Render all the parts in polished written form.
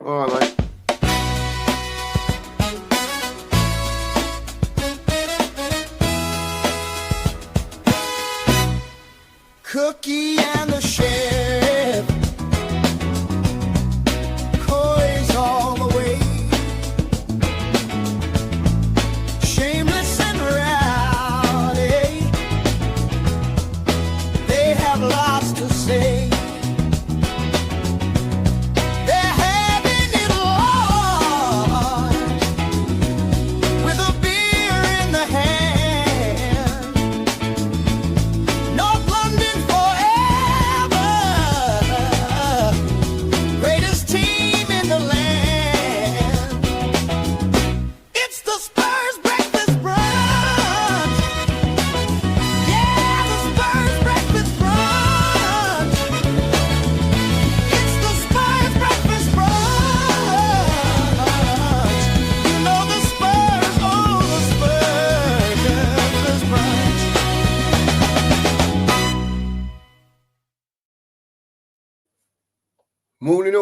All right, mate. Cookie and the chef, Coy's all the way. Shameless and rowdy, they have lots to say. They're having it all with a beer in the hand. North London forever, greatest team in the land. It's the Spurs breakfast brunch. Yeah, the Spurs breakfast brunch. It's the Spurs breakfast brunch. You know the Spurs, oh the Spurs breakfast brunch. Morning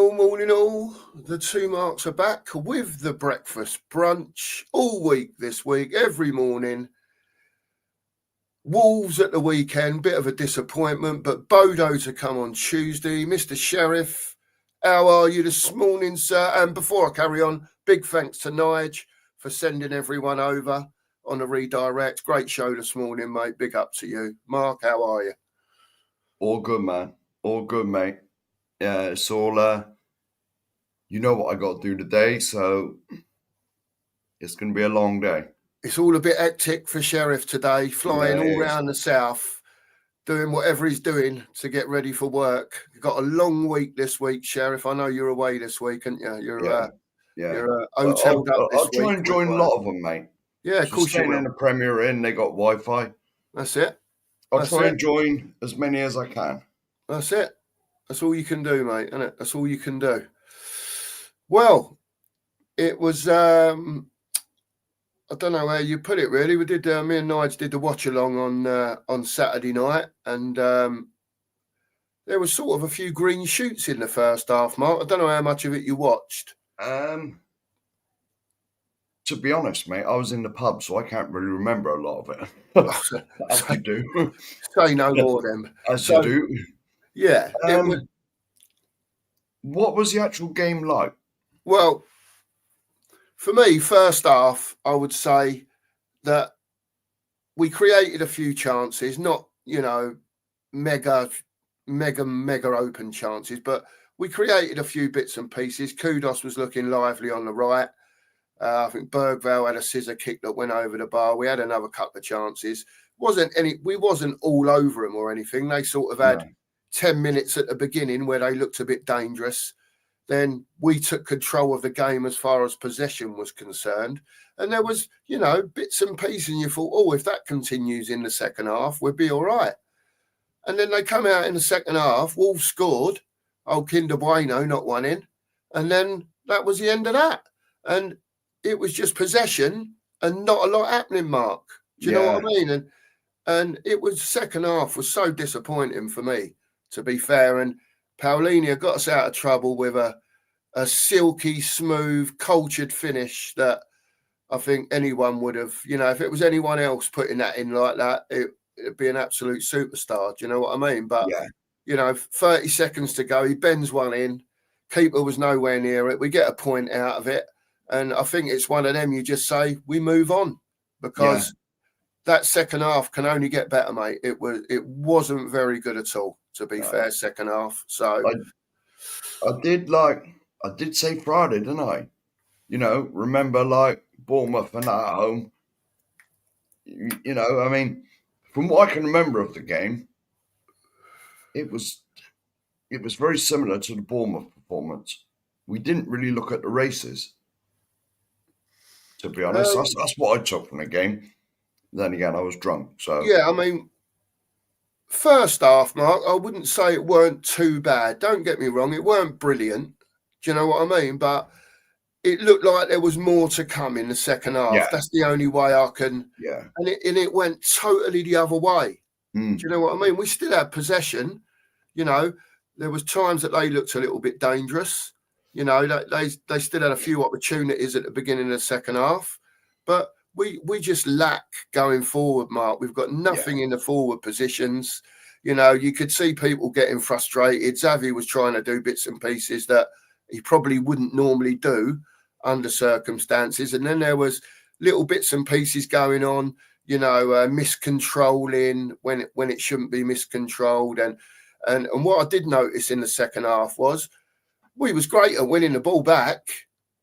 all. The two marks are back with the breakfast brunch all week this week, every morning. Wolves at the weekend, bit of a disappointment, but Bodo to come on Tuesday. Mr. Sheriff, how are you this morning, sir? And before I carry on, big thanks to Nige for sending everyone over on a redirect. Great show this morning, mate. Big up to you. Mark, how are you? All good, man. All good, mate. Yeah, it's all, you know what I got to do today, so it's going to be a long day. It's all a bit hectic for Sheriff today, flying all round the south, doing whatever he's doing to get ready for work. You've got a long week this week, Sheriff. I know you're away this week, aren't you? You're hoteled up this I'll try week and join a lot of them, mate. Yeah, of course you staying will. in the Premier Inn, they got Wi-Fi. That's it. I'll try and join as many as I can. That's it. That's all you can do, mate, isn't it? That's all you can do. Well, it was, I don't know how you put it, really. We did, me and Nige did the watch along on Saturday night, and there was sort of a few green shoots in the first half, Mark. I don't know how much of it you watched. To be honest, mate, I was in the pub, so I can't really remember a lot of it. As you do. Say no more, then. As you do. Yeah. What was the actual game like? Well, for me, first half, I would say that we created a few chances, not, mega open chances, but we created a few bits and pieces. Kudos was looking lively on the right. I think Bergvall had a scissor kick that went over the bar. We had another couple of chances. We wasn't all over them or anything. They sort of had 10 minutes at the beginning where they looked a bit dangerous. Then we took control of the game as far as possession was concerned. And there was, bits and pieces, and you thought, if that continues in the second half, we'll be all right. And then they come out in the second half, Wolves scored, Kinder Bueno not one in, and then that was the end of that. And it was just possession and not a lot happening, Mark. Do you know what I mean? And it was, second half was so disappointing for me, to be fair. And Paulinho got us out of trouble with a silky, smooth, cultured finish that I think anyone would have, if it was anyone else putting that in like that, it'd be an absolute superstar. Do you know what I mean? But, 30 seconds to go, he bends one in. Keeper was nowhere near it. We get a point out of it. And I think it's one of them you just say, we move on. Because that second half can only get better, mate. It wasn't very good at all, to be fair, second half. So I did say Friday, didn't I? Remember Bournemouth and at home. I mean, from what I can remember of the game, it was very similar to the Bournemouth performance. We didn't really look at the races, to be honest. That's what I took from the game. Then again, I was drunk. So yeah, I mean, first half, Mark, I wouldn't say it weren't too bad. Don't get me wrong, it weren't brilliant. Do you know what I mean? But it looked like there was more to come in the second half. Yeah. That's the only way I can. Yeah. And it went totally the other way. Do you know what I mean? We still had possession. There was times that they looked a little bit dangerous. You know, they still had a few opportunities at the beginning of the second half, but we just lack going forward, Mark. We've got nothing in the forward positions. You know, you could see people getting frustrated. Xavi was trying to do bits and pieces that he probably wouldn't normally do under circumstances. And then there was little bits and pieces going on, you know, miscontrolling when it shouldn't be miscontrolled. And what I did notice in the second half was we was great at winning the ball back,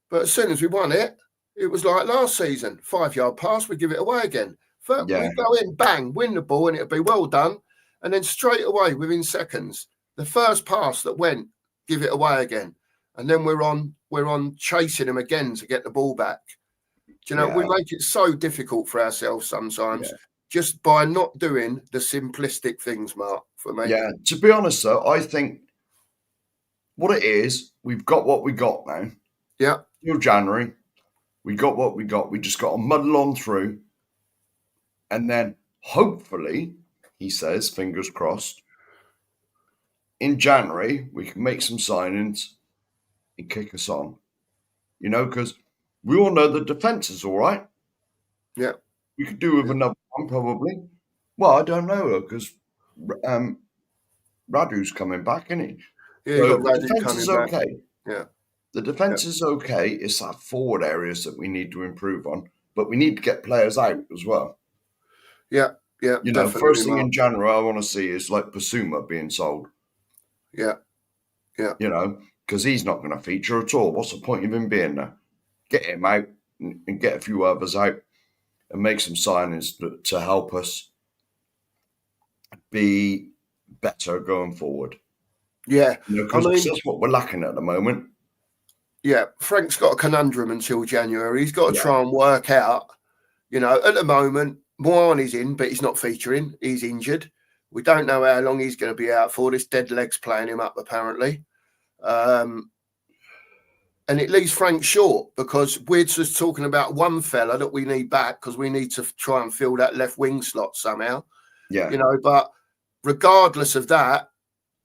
but as soon as we won it, it was like last season, 5-yard pass, we give it away again. We go in, bang, win the ball, and it'll be well done. And then straight away, within seconds, the first pass that went, give it away again. And then we're on chasing them again to get the ball back. Do you know, we make it so difficult for ourselves sometimes just by not doing the simplistic things, Mark, for me. Yeah, to be honest, though, I think what it is, we've got what we got now. Yeah. Till January, we got what we got. We just got to muddle on through. And then hopefully, he says, fingers crossed, in January, we can make some signings and kick us on. You know, because we all know the defence is all right. Yeah. We could do with another one, probably. Well, I don't know, because Radu's coming back, isn't he? Yeah, So got the defence is back. okay. Yeah. The defence is okay. It's that forward areas that we need to improve on. But we need to get players out as well. Yeah. Yeah. You know, first thing in January I want to see is like Basuma being sold. Yeah. Yeah. You know, because he's not going to feature at all. What's the point of him being there? Get him out and get a few others out and make some signings to help us be better going forward. Yeah. You know, because that's what we're lacking at the moment. Yeah. Frank's got a conundrum until January. He's got to try and work out, you know, at the moment, Moane's in, but he's not featuring. He's injured. We don't know how long he's going to be out for. This dead leg's playing him up, apparently. And it leaves Frank short because we're just talking about one fella that we need back because we need to try and fill that left wing slot somehow. Yeah. You know, but regardless of that,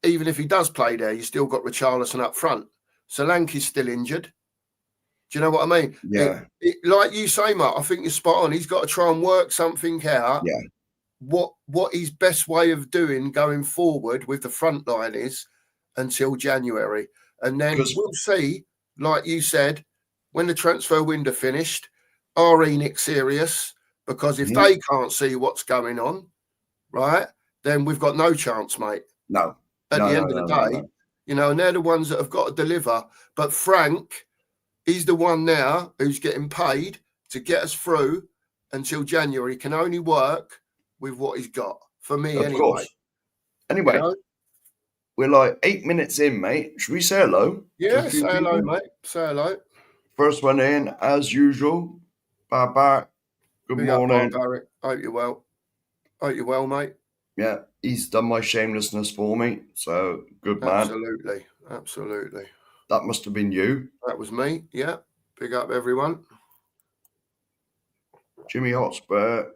even if he does play there, you still got Richarlison up front. Solanke's still injured. Do you know what I mean? Yeah. Like you say, Mark, I think you're spot on. He's got to try and work something out. Yeah. What his best way of doing going forward with the front line is until January. And then we'll see, like you said, when the transfer window finished, are Enoch serious? Because if they can't see what's going on, right, then we've got no chance, mate. No. At the end of the day, you know, and they're the ones that have got to deliver. But Frank, he's the one now who's getting paid to get us through until January. He can only work with what he's got. For me, of anyway. Course. Anyway, you know? We're like 8 minutes in, mate. Should we say hello? Yeah, say hello, mate. Say hello. First one in, as usual. Bye-bye. Good morning. Barry. Hope you're well. Hope you're well, mate. Yeah, he's done my shamelessness for me. So, good man. Absolutely. Absolutely. That must have been you. That was me. Yeah. Big up, everyone. Jimmy Hotspur.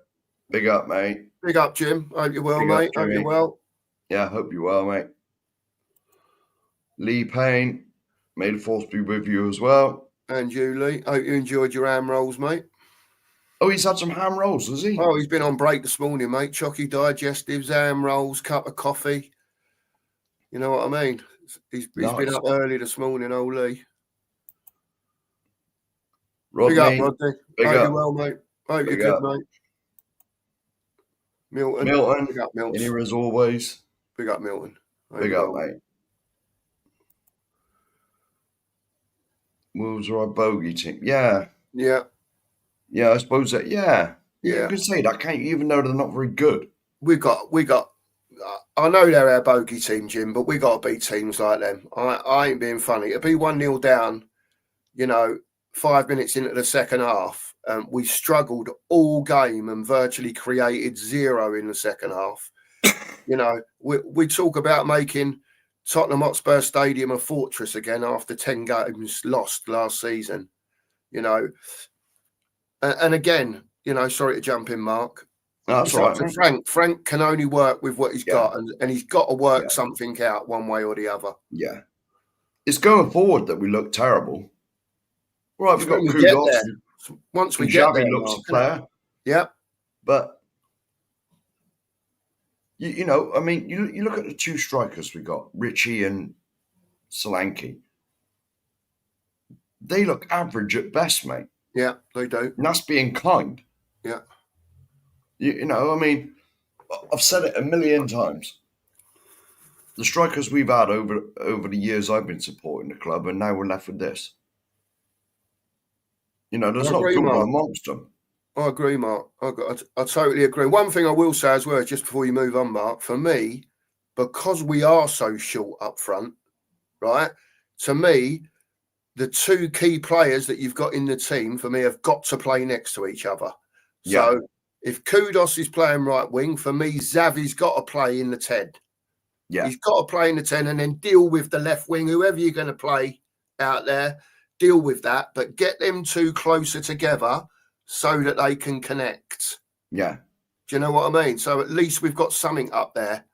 Big up, mate. Big up, Jim. Hope you're well, Big mate. up, Hope you're well. Yeah, hope you're well, mate. Lee Payne. May the force be with you as well. And you, Lee. Hope you enjoyed your ham rolls, mate. Oh, he's had some ham rolls, has he? Oh, he's been on break this morning, mate. Chocky digestives, ham rolls, cup of coffee. You know what I mean? He's Nice. been up early this morning, old Lee. Rodney. Big up, Rodney. Big Hope up. you're well, mate. Hope Big you're up. good, mate. Milton. Big up, Milton. In here as always. Big up, Milton. Hope Big you're up, well. mate. Wolves are our bogey team. Yeah. Yeah. Yeah, I suppose that, yeah. Yeah. You can say that, can't you? Even though they're not very good. We got. I know they're our bogey team, Jim, but we got to beat teams like them. I ain't being funny. To be 1-0 down, you know, 5 minutes into the second half, we struggled all game and virtually created zero in the second half. You know, we talk about making Tottenham Hotspur Stadium a fortress again after 10 games lost last season. You know, and again, you know, sorry to jump in, Mark. No, that's right. So Frank can only work with what he's got, and he's got to work something out one way or the other. Yeah. it's going forward that we look terrible. Right, we've got When we get Kudos there, once we and get Xavi there, looks Mark, a innit? player, Yep. but you know, I mean, you look at the two strikers we got, Richie and Solanke. They look average at best, mate. Yeah, they do. And that's being kind. Yeah. You know, I mean, I've said it a million times. The strikers we've had over the years I've been supporting the club, and now we're left with this. You know, there's I not a agree, good one Mark. amongst them. I agree, Mark. I totally agree. One thing I will say as well, just before you move on, Mark, for me, because we are so short up front, right? To me, the two key players that you've got in the team for me have got to play next to each other. Yeah. So if Kudos is playing right wing, for me, Xavi's got to play in the 10. Yeah. He's got to play in the 10 and then deal with the left wing, whoever you're going to play out there, deal with that, but get them two closer together so that they can connect. Yeah. Do you know what I mean? So at least we've got something up there,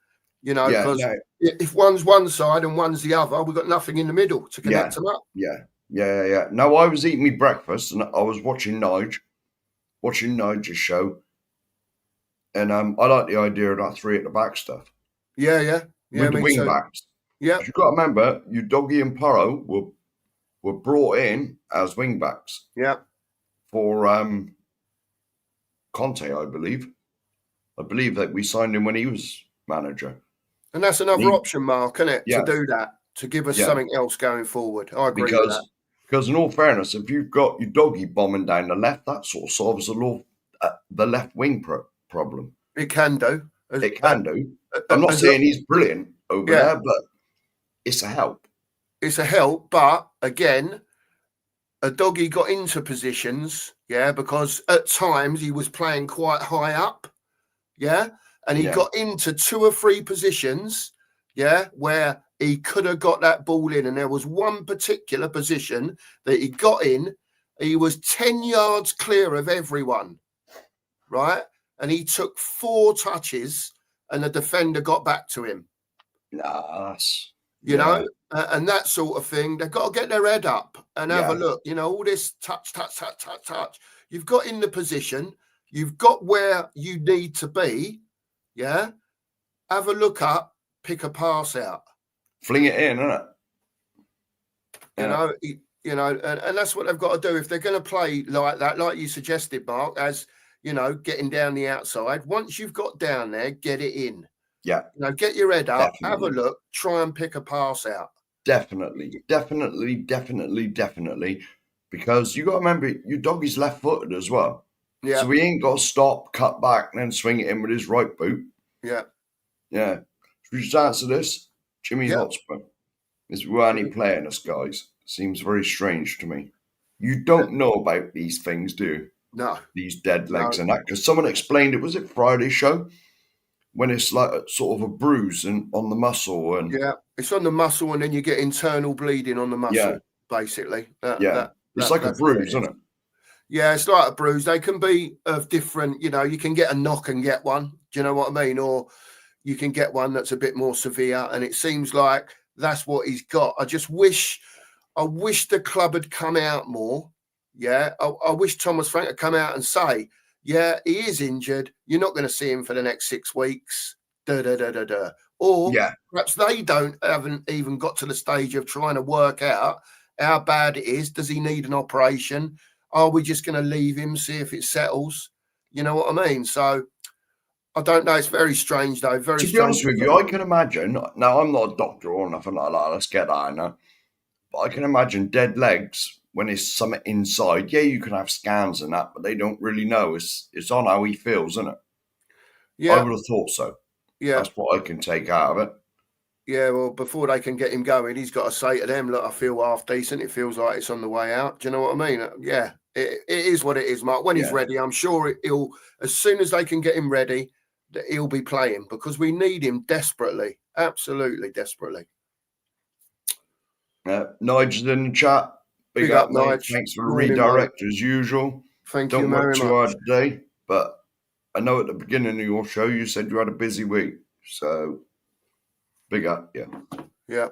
you know, Yeah, because no. if one's one side and one's the other, we've got nothing in the middle to connect them up. Yeah. No, I was eating me breakfast and I was watching Nigel's show, and I like the idea of that three at the back stuff. Yeah, With the wing backs. Yeah. You've got to remember, Udogie and Porro were brought in as wing backs. Yeah. For Conte, I believe. I believe that we signed him when he was manager. And that's another option, Mark, isn't it? Yeah. To do that, to give us something else going forward. I agree with that. Because in all fairness, if you've got Udogie bombing down the left, that sort of solves the left wing problem. It can do. It can do. I'm not saying he's brilliant over there, but it's a help. It's a help, but again, Udogie got into positions, because at times he was playing quite high up, and he got into two or three positions, where he could have got that ball in, and there was one particular position that he got in, he was 10 yards clear of everyone, right? And he took 4 touches, and the defender got back to him. You know, and that sort of thing. They've got to get their head up and have a look. You know, all this touch. You've got in the position. You've got where you need to be. Yeah. Have a look up. Pick a pass out. Fling it in, innit? You know, and that's what they've got to do if they're going to play like that, like you suggested, Mark. As you know, getting down the outside. Once you've got down there, get it in. Yeah. You know, get your head up, Definitely. have a look, try and pick a pass out. Definitely. Because you got to remember, Udogie's left-footed as well. Yeah. So he ain't got to stop, cut back, and then swing it in with his right boot. Yeah. Yeah. Should we just answer this? Jimmy Hotspur. Is why ain't he playing us, guys? Seems very strange to me. You don't know about these things, do you? No. These dead legs and that. Because someone explained it, was it Friday show? When it's like a, sort of a bruise on the muscle. And it's on the muscle, and then you get internal bleeding on the muscle, basically. It's like a bruise, isn't it? Yeah, it's like a bruise. They can be of different, you know, you can get a knock and get one. Do you know what I mean? Or you can get one that's a bit more severe. And it seems like that's what he's got. I wish the club had come out more. Yeah. I wish Thomas Frank had come out and say, yeah, he is injured. You're not going to see him for the next 6 weeks. Or perhaps they haven't even got to the stage of trying to work out how bad it is. Does he need an operation? Are we just going to leave him, see if it settles? You know what I mean? So I don't know. It's very strange, though. Very strange. To be honest with you, I can imagine. Now, I'm not a doctor or nothing like that. Let's get that in there. But I can imagine dead legs when it's something inside. Yeah, you can have scans and that, but they don't really know. It's on how he feels, isn't it? Yeah. I would have thought so. Yeah. That's what I can take out of it. Yeah, well, before they can get him going, he's got to say to them, look, I feel half decent. It feels like it's on the way out. Do you know what I mean? Yeah, it is what it is, Mark. When he's ready, I'm sure he'll, as soon as they can get him ready, that he'll be playing, because we need him desperately. Absolutely desperately. Nigel's in the chat. Big up, mate. Thanks for the redirect as usual. Thank you Don't very work much. too hard today, but I know at the beginning of your show you said you had a busy week. So big up, Yeah.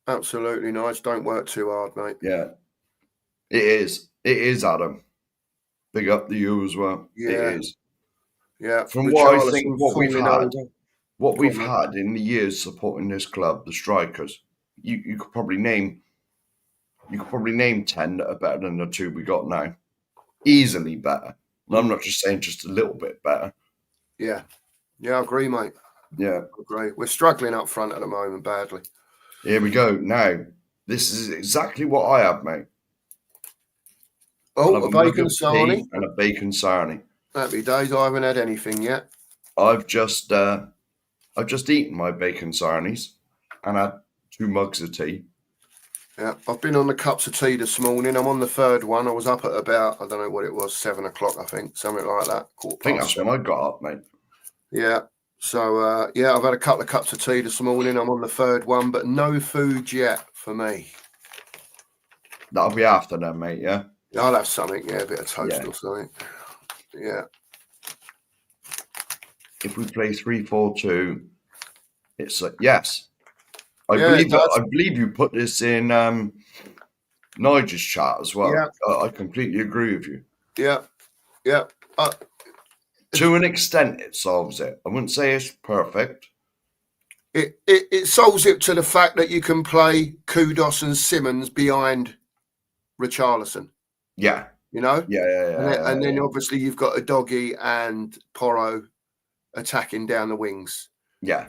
Absolutely nice. Don't work too hard, mate. Yeah, it is. It is, Adam. Big up to you as well. It Yeah. is. Yeah. From what I think, Richarlison what we've falling had, over. what Go on, we've mate. had in the years supporting this club, the strikers, you could probably name 10 that are better than the 2 we got now. Easily better. And I'm not just saying just a little bit better. Yeah. Yeah, I agree, mate. Yeah. I agree. We're struggling up front at the moment badly. Here we go. Now, this is exactly what I have, mate. I'll Oh, have a mug bacon of sarnie. tea and a bacon sarnie. Happy days. I haven't had anything yet. I've just eaten my bacon sarnies and had 2 mugs of tea. Yeah, I've been on the cups of tea this morning. I'm on the 3rd one. I was up at about, I don't know what it was, 7 o'clock, I think, something like that. I think that's 7:15. when I got up, mate. Yeah. So, yeah, I've had a couple of cups of tea this morning. I'm on the 3rd one, but no food yet for me. That'll be after then, mate, yeah? I'll have something, yeah, a bit of toast Yeah. or something. Yeah. If we play 3-4-2, it's yes. I Yeah, it does. believe you put this in Nigel's chat as well. Yeah. I completely agree with you. Yeah. Yeah. To an extent, it solves it. I wouldn't say it's perfect. It solves it to the fact that you can play Kudos and Simmons behind Richarlison. Yeah. You know? Yeah. And then obviously you've got a Doggy and Porro attacking down the wings. Yeah.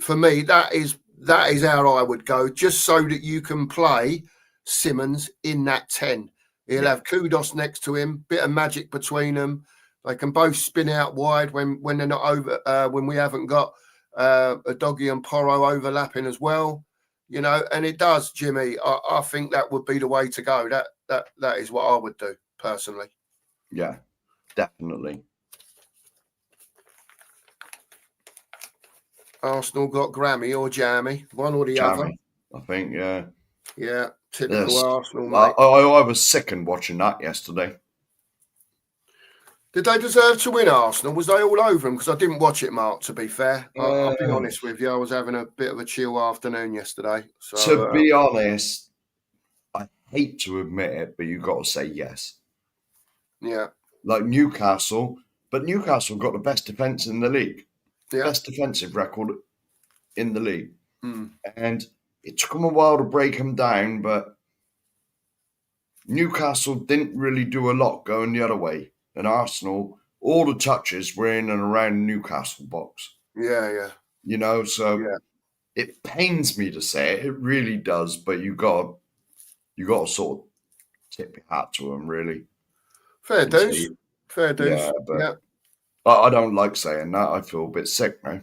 For me, that is how I would go, just so that you can play Simmons in that 10. He'll have Kudos next to him, bit of magic between them. They can both spin out wide when they're not over, when we haven't got a Doggy and Porro overlapping as well. You know, and it does, Jimmy. I think that would be the way to go. That is what I would do personally. Yeah, definitely. Arsenal got Grammy or Jammy, one or the other. I think, yeah. Yeah, typical Yes. Arsenal, mate. I was sickened watching that yesterday. Did they deserve to win, Arsenal? Was they all over them? Because I didn't watch it, Mark, to be fair. I'll be honest with you. I was having a bit of a chill afternoon yesterday. So, To be honest, I hate to admit it, but you've got to say yes. yeah. Like Newcastle, but Newcastle got the best defence in the league. Yeah. Best defensive record in the league. Mm. And it took them a while to break them down, but Newcastle didn't really do a lot going the other way. And Arsenal, all the touches were in and around the Newcastle box. Yeah. You know, so Yeah. it pains me to say it. It really does, but you got to sort of tip your hat to them, really. Fair dues. Fair dues. Yeah, but Yeah. I don't like saying that. I feel a bit sick now.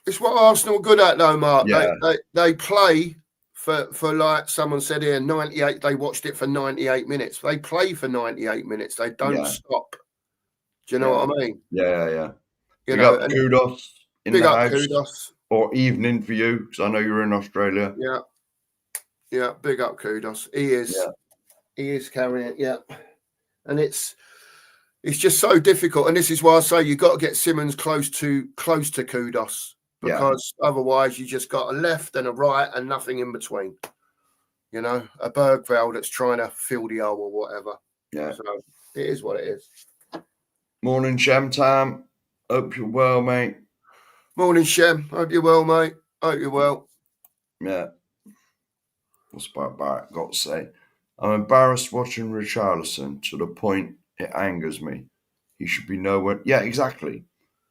It's what Arsenal are good at, though, Mark. Yeah. They play for like someone said here, 98. They watched it for 98 minutes. They play for 98 minutes. They don't stop. Do you know what I mean? Yeah. You Big know, up Kudos in big the up house. Kudos. Or evening for you, because I know you're in Australia. Yeah. Big up Kudos. He is. Yeah. He is carrying it. Yeah. And it's just so difficult. And this is why I say you've got to get Simmons close to Kudos, because otherwise you just got a left and a right and nothing in between. You know, a Bergveld that's trying to fill the hole or whatever. Yeah. So it is what it is. Morning, Shem Tam. Hope you're well, mate. Morning, Shem. Hope you're well, mate. Hope you're well. Yeah. What's about Barrett got to say? I'm embarrassed watching Richarlison to the point it angers me. He should be nowhere. Yeah, exactly.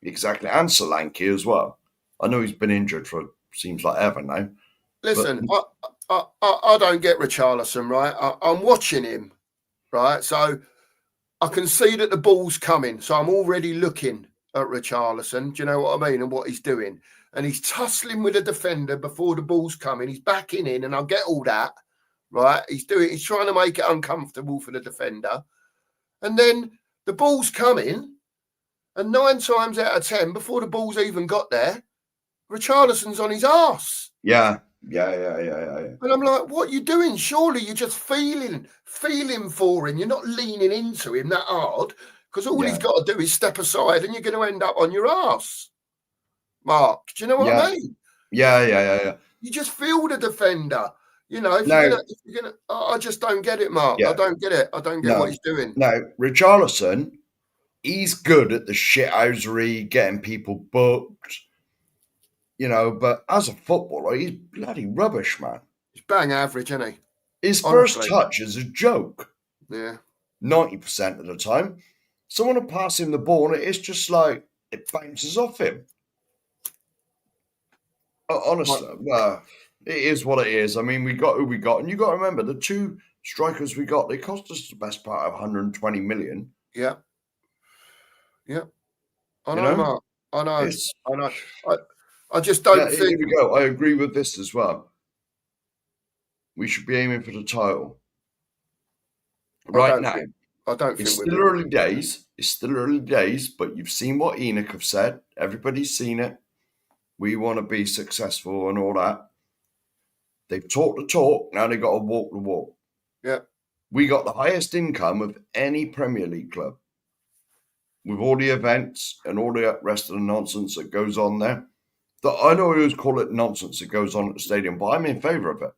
And Solanke as well. I know he's been injured for seems like ever now. Listen, I don't get Richarlison, right? I'm watching him, right? So I can see that the ball's coming. So I'm already looking at Richarlison. Do you know what I mean? And what he's doing. And he's tussling with a defender before the ball's coming. He's backing in, and I get all that, right? He's trying to make it uncomfortable for the defender. And then the ball's coming, and 9 times out of 10, before the ball's even got there, Richarlison's on his arse. Yeah. And I'm like, what are you doing? Surely you're just feeling for him. You're not leaning into him that hard, because all he's got to do is step aside and you're going to end up on your arse. Mark, do you know what I mean? Yeah. You just feel the defender. You know, if you're gonna, I just don't get it, Mark. Yeah. I don't get it. I don't get what he's doing. Now, Richarlison, he's good at the shithousery, getting people booked, you know, but as a footballer, he's bloody rubbish, man. He's bang average, isn't he? His Honestly. first touch is a joke. Yeah. 90% of the time. Someone will pass him the ball and it's just like it bounces off him. Honestly, it is what it is. I mean, we got who we got, and you got to remember the two strikers we got. They cost us the best part of 120 million. Yeah. Yeah. I You know, know? Mark. I know. It's- I know. I just don't Yeah, think. here we go. I agree with this as well. We should be aiming for the title right now. I don't It's think still early days. It's still early days, but you've seen what Enoch have said. Everybody's seen it. We want to be successful and all that. They've talked the talk. Now they've got to walk the walk. Yeah. We got the highest income of any Premier League club. With all the events and all the rest of the nonsense that goes on there. I know we always call it nonsense that goes on at the stadium, but I'm in favour of it.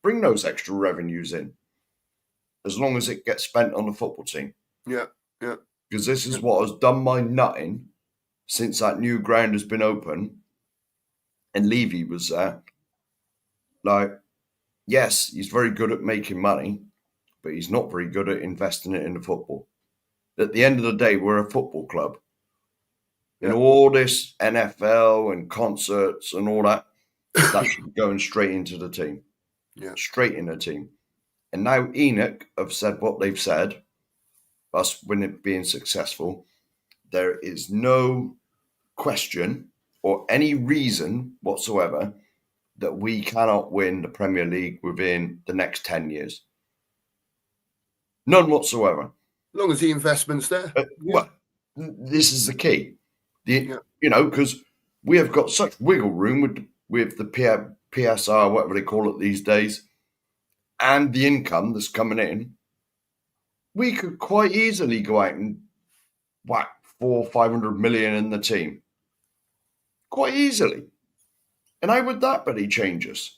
Bring those extra revenues in. As long as it gets spent on the football team. Yeah. Yeah. Because this is what has done my nutting since that new ground has been open and Levy was there. Like, yes, he's very good at making money, but he's not very good at investing it in the football. At the end of the day, we're a football club. Yeah. And all this NFL and concerts and all that, that should be going straight into the team. Yeah. Straight in the team. And now Enoch have said what they've said, us being successful. There is no question or any reason whatsoever that we cannot win the Premier League within the next 10 years. None whatsoever. As long as the investment's there. Well, this is the key. You know, because we have got such wiggle room with the PSR, whatever they call it these days, and the income that's coming in. We could quite easily go out and whack 400 or 500 million in the team. Quite easily. And how would that really change us?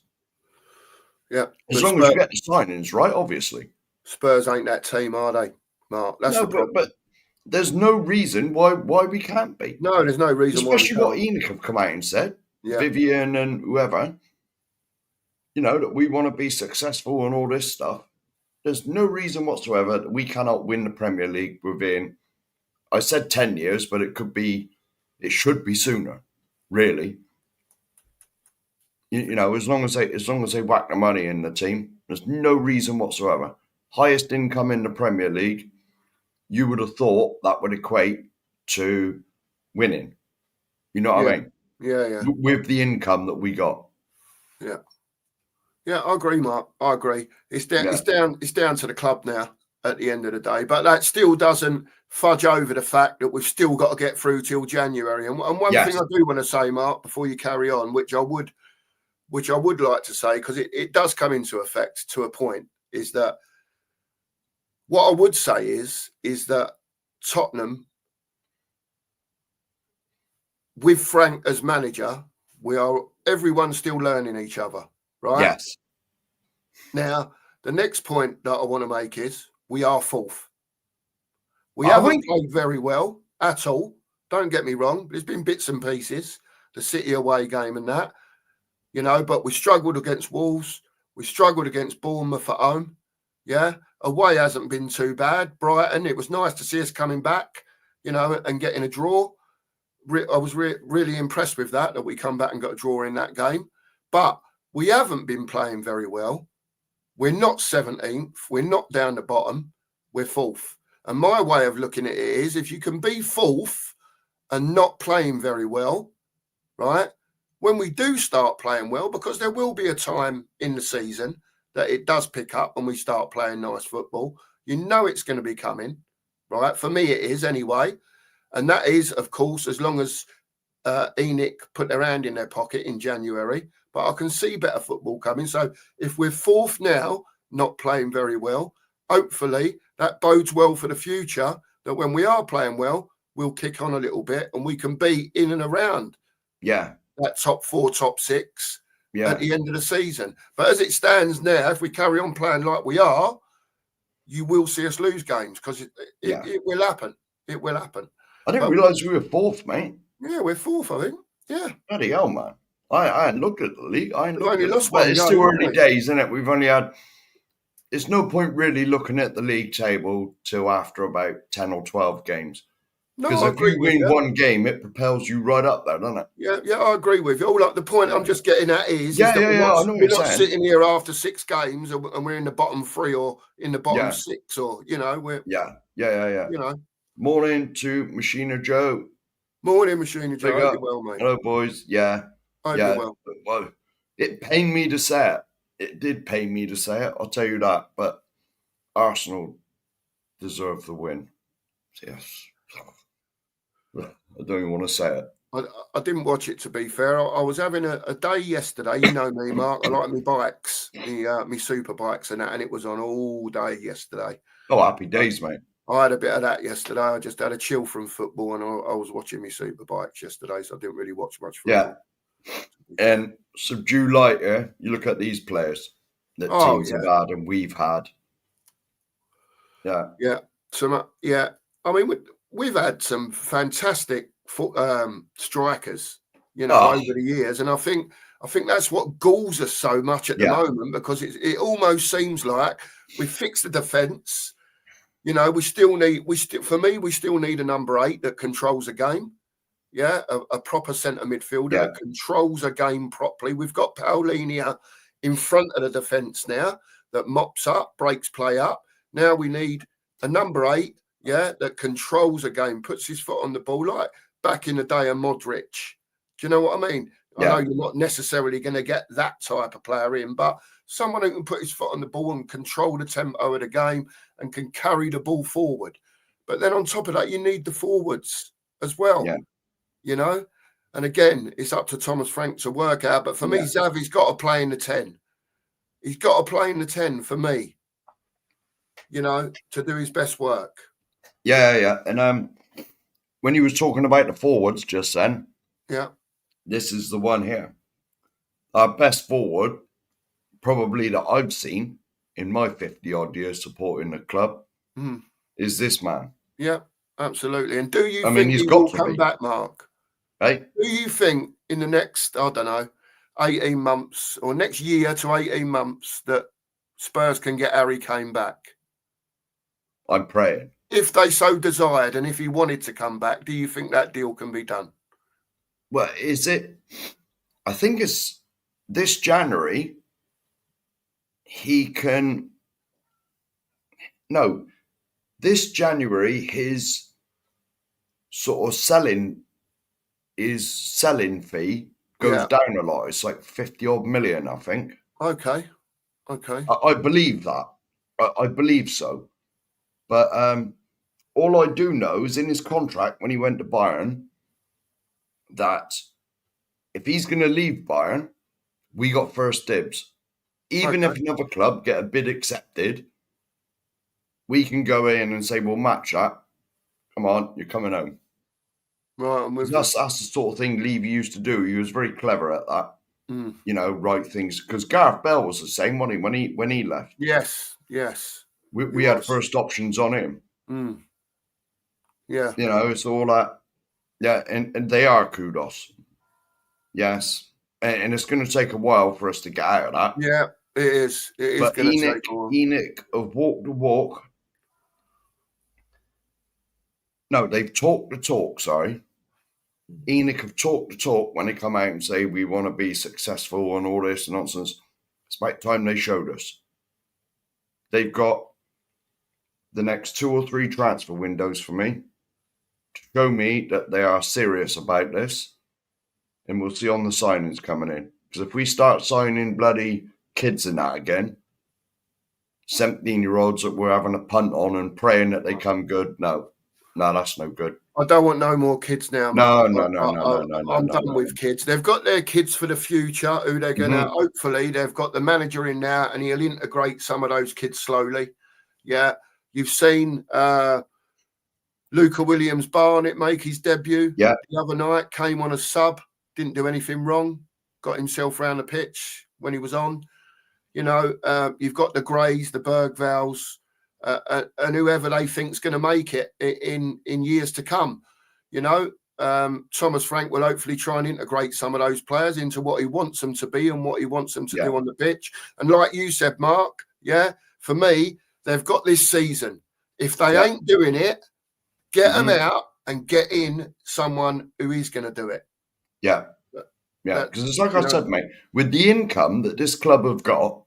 Yeah. As long as you get the signings right, obviously. Spurs ain't that team, are they, Mark? That's the problem. But there's no reason why we can't be. No, there's no reason Especially why. what Enoch have come out and said, Yeah. Vivian and whoever, you know, that we want to be successful and all this stuff. There's no reason whatsoever that we cannot win the Premier League within, I said 10 years, but it should be sooner, really. You know, as long as they whack the money in the team, there's no reason whatsoever. Highest income in the Premier League, you would have thought that would equate to winning. You know what I mean? Yeah. With the income that we got. Yeah. Yeah, I agree, Mark. I agree. It's down to the club now at the end of the day. But that still doesn't fudge over the fact that we've still got to get through till January. And one thing I do want to say, Mark, before you carry on, which I would like to say, because it does come into effect to a point, is that what I would say is that Tottenham, with Frank as manager, everyone's still learning each other, right? Yes. Now, the next point that I want to make is we are fourth. We haven't played very well at all. Don't get me wrong. There's been bits and pieces, the City away game and that, you know, but we struggled against Wolves. We struggled against Bournemouth at home. Yeah. Away hasn't been too bad. Brighton, it was nice to see us coming back, you know, and getting a draw. I was really impressed with that we come back and got a draw in that game. But we haven't been playing very well. We're not 17th. We're not down the bottom. We're fourth. And my way of looking at it is if you can be fourth and not playing very well, right, when we do start playing well, because there will be a time in the season that it does pick up and we start playing nice football, you know it's going to be coming, right? For me, it is anyway. And that is, of course, as long as Enoch put their hand in their pocket in January. But I can see better football coming. So if we're fourth now, not playing very well, hopefully that bodes well for the future, that when we are playing well, we'll kick on a little bit and we can be in and around that top 4, top 6. at the end of the season. But as it stands now, if we carry on playing like we are, you will see us lose games because it will happen. It will happen. I didn't realise we were fourth, mate. Yeah, we're fourth, I think. Yeah. Bloody hell, man. I hadn't looked at the league. We've only lost but one it's game, still haven't early we? days, isn't it? We've only had. It's no point really looking at the league table till after about 10 or 12 games. No, Because I if agree you with win you. one game, it propels you right up there, doesn't it? Yeah, I agree with you. All like the point I'm just getting at is that I know what we're you're not saying. sitting here after 6 games and we're in the bottom 3 or in the bottom Yeah. 6 or we're Yeah. Morning to Machina Joe. Morning, Machine Joe. Big Hope up. you're well, mate. Hello, boys. Yeah. Hope you're well. Well, it pained me to say it. It did pain me to say it. I'll tell you that. But Arsenal deserve the win. Yes. I don't even want to say it. I didn't watch it, to be fair. I was having a day yesterday. You know me, Mark. I like my bikes, me super bikes and that, and it was on all day yesterday. Oh, happy days, mate. I had a bit of that yesterday. I just had a chill from football and I was watching my super bikes yesterday, so I didn't really watch much football. Yeah. And subdue light, you look at these players that teams have had and we've had. Yeah. Yeah. I mean, we've had some fantastic strikers, over the years, and I think that's what galls us so much at the moment, because it almost seems like we fixed the defence. We still need a number 8 that controls a game. Yeah, a proper centre midfielder that controls a game properly. We've got Paulinho in front of the defence now that mops up, breaks play up. Now we need a number 8, that controls a game, puts his foot on the ball, like back in the day of Modric. Do you know what I mean? I know you're not necessarily going to get that type of player in, but someone who can put his foot on the ball and control the tempo of the game and can carry the ball forward. But then on top of that, you need the forwards as well. Yeah. And again, it's up to Thomas Frank to work out. But for me, Xavi's got to play in the 10. He's got to play in the 10 for me, to do his best work. Yeah. And when he was talking about the forwards just then, this is the one here. Our best forward, probably that I've seen in my 50-odd years supporting the club, is this man. Yeah, absolutely. And do you think he will come back, Mark? Hey? Do you think in the next, 18 months or next year to 18 months that Spurs can get Harry Kane back? I'm praying. If they so desired and if he wanted to come back, do you think that deal can be done? Well, is it? I think it's this January. He can. No, this January his sort of selling fee goes down a lot. It's like 50-odd million, I think. Okay. I believe that. I believe so. But all I do know is in his contract when he went to Bayern that if he's going to leave Bayern, we got first dibs. Even if another club get a bid accepted, we can go in and say, we'll match that. Come on, you're coming home. Right, that's the sort of thing Levy used to do. He was very clever at that. Write things. Because Gareth Bale was the same, wasn't he, when he left? Yes. We had first options on him. Yeah. It's all that. Yeah, and they are kudos. Yes. And it's going to take a while for us to get out of that. Yeah, it is. It is going to take a while. Enoch have walked the walk. No, they've talked the talk, sorry. Enoch have talked the talk when they come out and say we want to be successful and all this nonsense. It's about time they showed us. They've got the next 2 or 3 transfer windows for me to show me that they are serious about this. And we'll see on the signings coming in. Because if we start signing bloody kids in that again, 17-year-olds that we're having a punt on and praying that they come good, no, that's no good. I don't want no more kids now. No. I'm done with kids. They've got their kids for the future who they're going to, hopefully, they've got the manager in now and he'll integrate some of those kids slowly. Yeah. You've seen Luca Williams-Barnett make his debut the other night, came on a sub, didn't do anything wrong, got himself round the pitch when he was on. You know, you've got the Greys, the Bergvals, and whoever they think's going to make it in years to come. You know, Thomas Frank will hopefully try and integrate some of those players into what he wants them to be and what he wants them to do on the pitch. And like you said, Mark, for me, they've got this season. If they ain't doing it, get them out and get in someone who is going to do it. Yeah. Yeah, because it's like I said, mate, with the income that this club have got,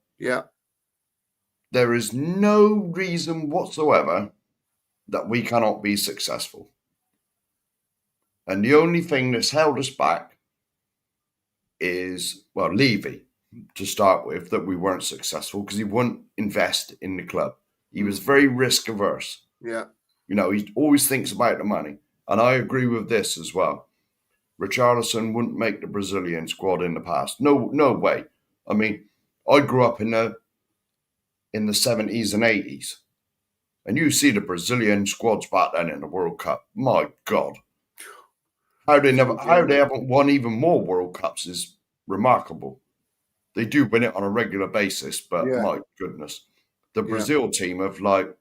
there is no reason whatsoever that we cannot be successful. And the only thing that's held us back is, well, Levy, to start with, that we weren't successful because he wouldn't invest in the club. He was very risk averse. Yeah. You know, he always thinks about the money. And I agree with this as well. Richarlison wouldn't make the Brazilian squad in the past. No way. I mean, I grew up in the 70s and 80s. And you see the Brazilian squads back then in the World Cup. My God. How they haven't won even more World Cups is remarkable. They do win it on a regular basis, but my goodness. The Brazil team of like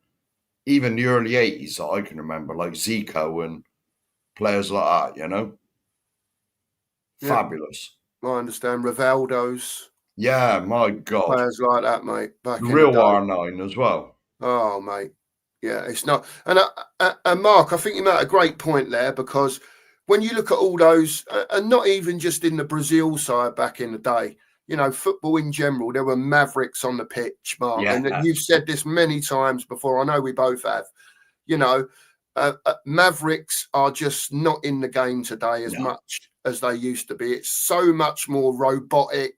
even the early 80s that I can remember, like Zico and players like that, you know? Fabulous. I understand. Rivaldo's. Yeah, my God. Players like that, mate. Back in Real the day. R9 as well. Oh, mate. Yeah, it's not. And Mark, I think you made a great point there, because when you look at all those, and not even just in the Brazil side back in the day, you know, football in general, there were mavericks on the pitch, Mark. Yeah. And you've said this many times before. I know we both have. You know, mavericks are just not in the game today as much as they used to be. It's so much more robotic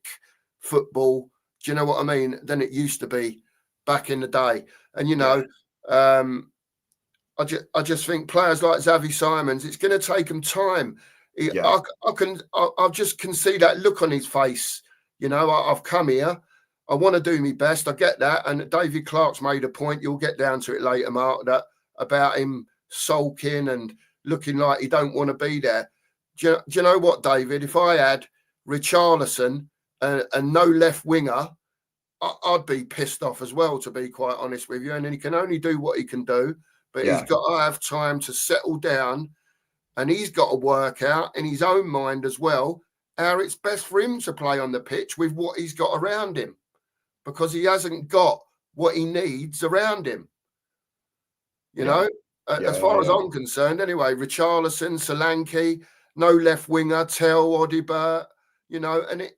football, do you know what I mean, than it used to be back in the day. And, you know, I just think players like Xavi Simons, it's going to take them time. I just can see that look on his face. You know, I've come here. I want to do my best. I get that. And David Clark's made a point. You'll get down to it later, Mark, that about him sulking and looking like he don't want to be there. Do you know what, David? If I had Richarlison and no left winger, I'd be pissed off as well, to be quite honest with you. And then he can only do what he can do, but he's got to have time to settle down, and he's got to work out in his own mind as well how it's best for him to play on the pitch with what he's got around him, because he hasn't got what he needs around him. You know, as far as I'm concerned, anyway, Richarlison, Solanke, no left winger, Tell, Odibert, you know, and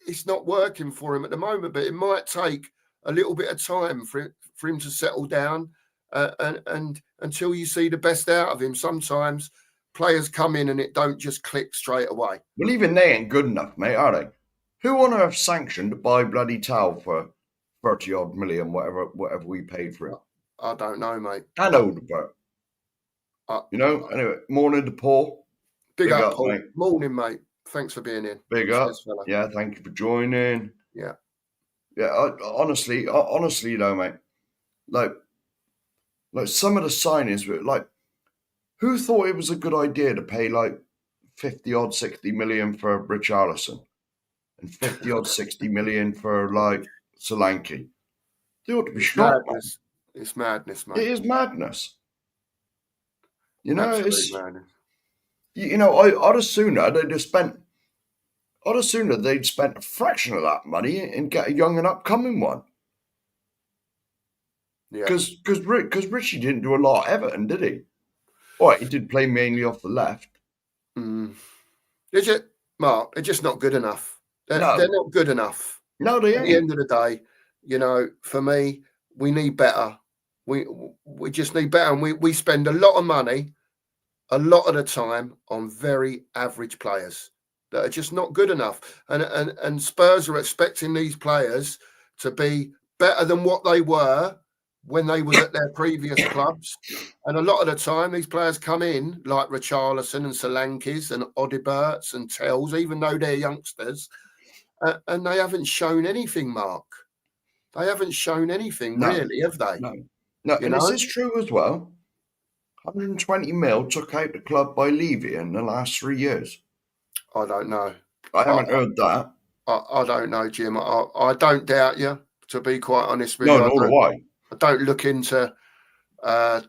it's not working for him at the moment, but it might take a little bit of time for him to settle down and until you see the best out of him. Sometimes players come in and it don't just click straight away. Well, even they ain't good enough, mate, are they? Who on earth sanctioned to buy bloody Towel for 30 odd million, whatever we paid for it? I don't know, mate. And Odibert. You know, anyway, morning to Paul. Big up, Paul. Mate. Morning, mate. Thanks for being in. Big up. Yeah, thank you for joining. Yeah. Yeah, honestly, though, mate, like some of the signings were like, who thought it was a good idea to pay like 50 odd 60 million for Richarlison and 50 odd 60 million for like Solanke? They ought to be shot. It's madness, mate. It is madness. You know, it's madness. You know, I'd as sooner they'd spent a fraction of that money and get a young and upcoming one. Yeah. Because Richie didn't do a lot at Everton, did he? All right, he did play mainly off the left. Is it, Mark? They're just not good enough. They're not good enough. No, they ain't. At the end of the day, you know, for me, we need better. We just need better. And we spend a lot of money, a lot of the time, on very average players that are just not good enough. And Spurs are expecting these players to be better than what they were when they were at their previous clubs. And a lot of the time, these players come in like Richarlison and Solankes and Odiberts and Tells, even though they're youngsters, and they haven't shown anything, Mark. They haven't shown anything, really, have they? No, and this is true as well. 120 mil took out the club by Levy in the last 3 years. I don't know. I haven't heard that. I don't know, Jim. I don't doubt you, to be quite honest with No, you. nor do I. I don't look into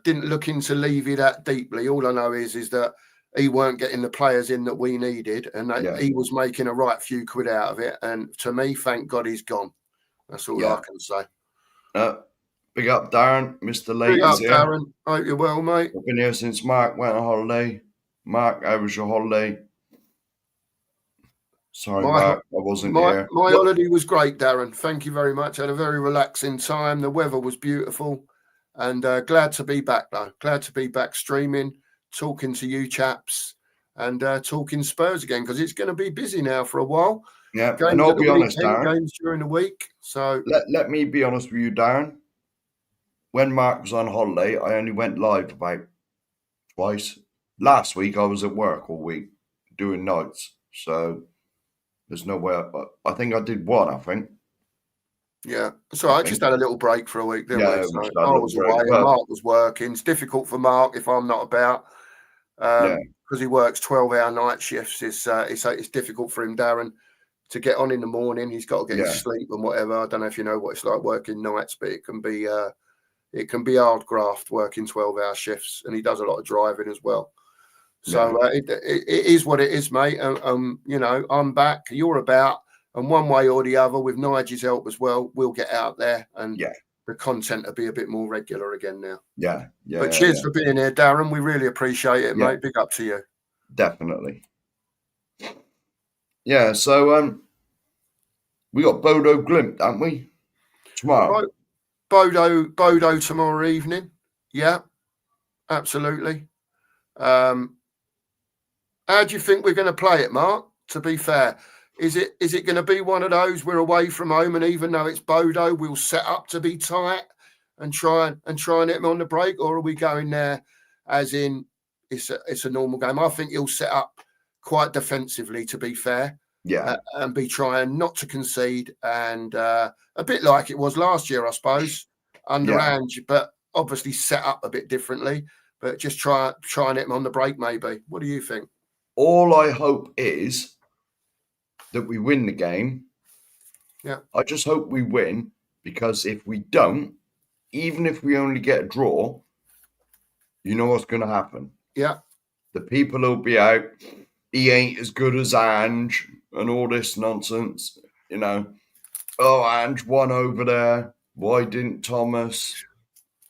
didn't look into Levy that deeply. All I know is that he weren't getting the players in that we needed, and he was making a right few quid out of it. And to me, thank God he's gone. That's all I can say. Big up, Darren. Mr. Late Big up, is here. Darren. Hope you're well, mate. I've been here since Mark went on holiday. Mark, how was your holiday? Sorry, Mark, I wasn't here. My holiday was great, Darren. Thank you very much. I had a very relaxing time. The weather was beautiful. And glad to be back, though. Glad to be back streaming, talking to you chaps, and talking Spurs again, because it's going to be busy now for a while. Yeah, games and I'll be honest, weekend, Darren. Games during the week. So let me be honest with you, Darren. When Mark was on holiday, I only went live about twice. Last week, I was at work all week doing nights. So there's no way. I think I did one, I think. Yeah, so I just had a little break for a week, didn't we? So I was away and Mark was working. It's difficult for Mark if I'm not about, because he works 12-hour night shifts. It's difficult for him, Darren, to get on in the morning. He's got to get his sleep and whatever. I don't know if you know what it's like working nights, but it can be hard graft working 12-hour shifts, and he does a lot of driving as well. So it is what it is, mate. You know, I'm back. You're about. And one way or the other, with Nigel's help as well, we'll get out there and the content will be a bit more regular again now. Yeah. But cheers for being here, Darren. We really appreciate it, mate. Big up to you. Definitely. Yeah, so we got Bodo Glimt, haven't we? Tomorrow. Bodo tomorrow evening. Yeah, absolutely. How do you think we're going to play it, Mark? To be fair. Is it going to be one of those we're away from home, and even though it's Bodo, we'll set up to be tight and try and hit him on the break, or are we going there as in it's a normal game? I think he'll set up quite defensively, to be fair, and be trying not to concede, and a bit like it was last year, I suppose, under Ange, but obviously set up a bit differently. But just try and hit him on the break, maybe. What do you think? All I hope is that we win the game. Yeah. I just hope we win, because if we don't, even if we only get a draw, you know what's going to happen. Yeah. The people will be out, he ain't as good as Ange and all this nonsense, you know. Oh, Ange won over there. Why didn't Thomas?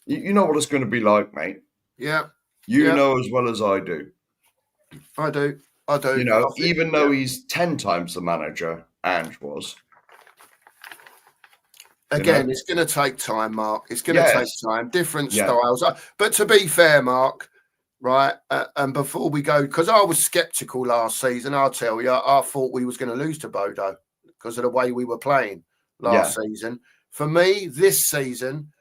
You know what it's going to be like, mate. Yeah. You know as well as I do. I do. You know, even though he's 10 times the manager Ange was. Again, it's going to take time, Mark. It's going to take time. Different styles. But to be fair, Mark, right, and before we go, because I was sceptical last season, I'll tell you, I thought we was going to lose to Bodo because of the way we were playing last season. For me, this season,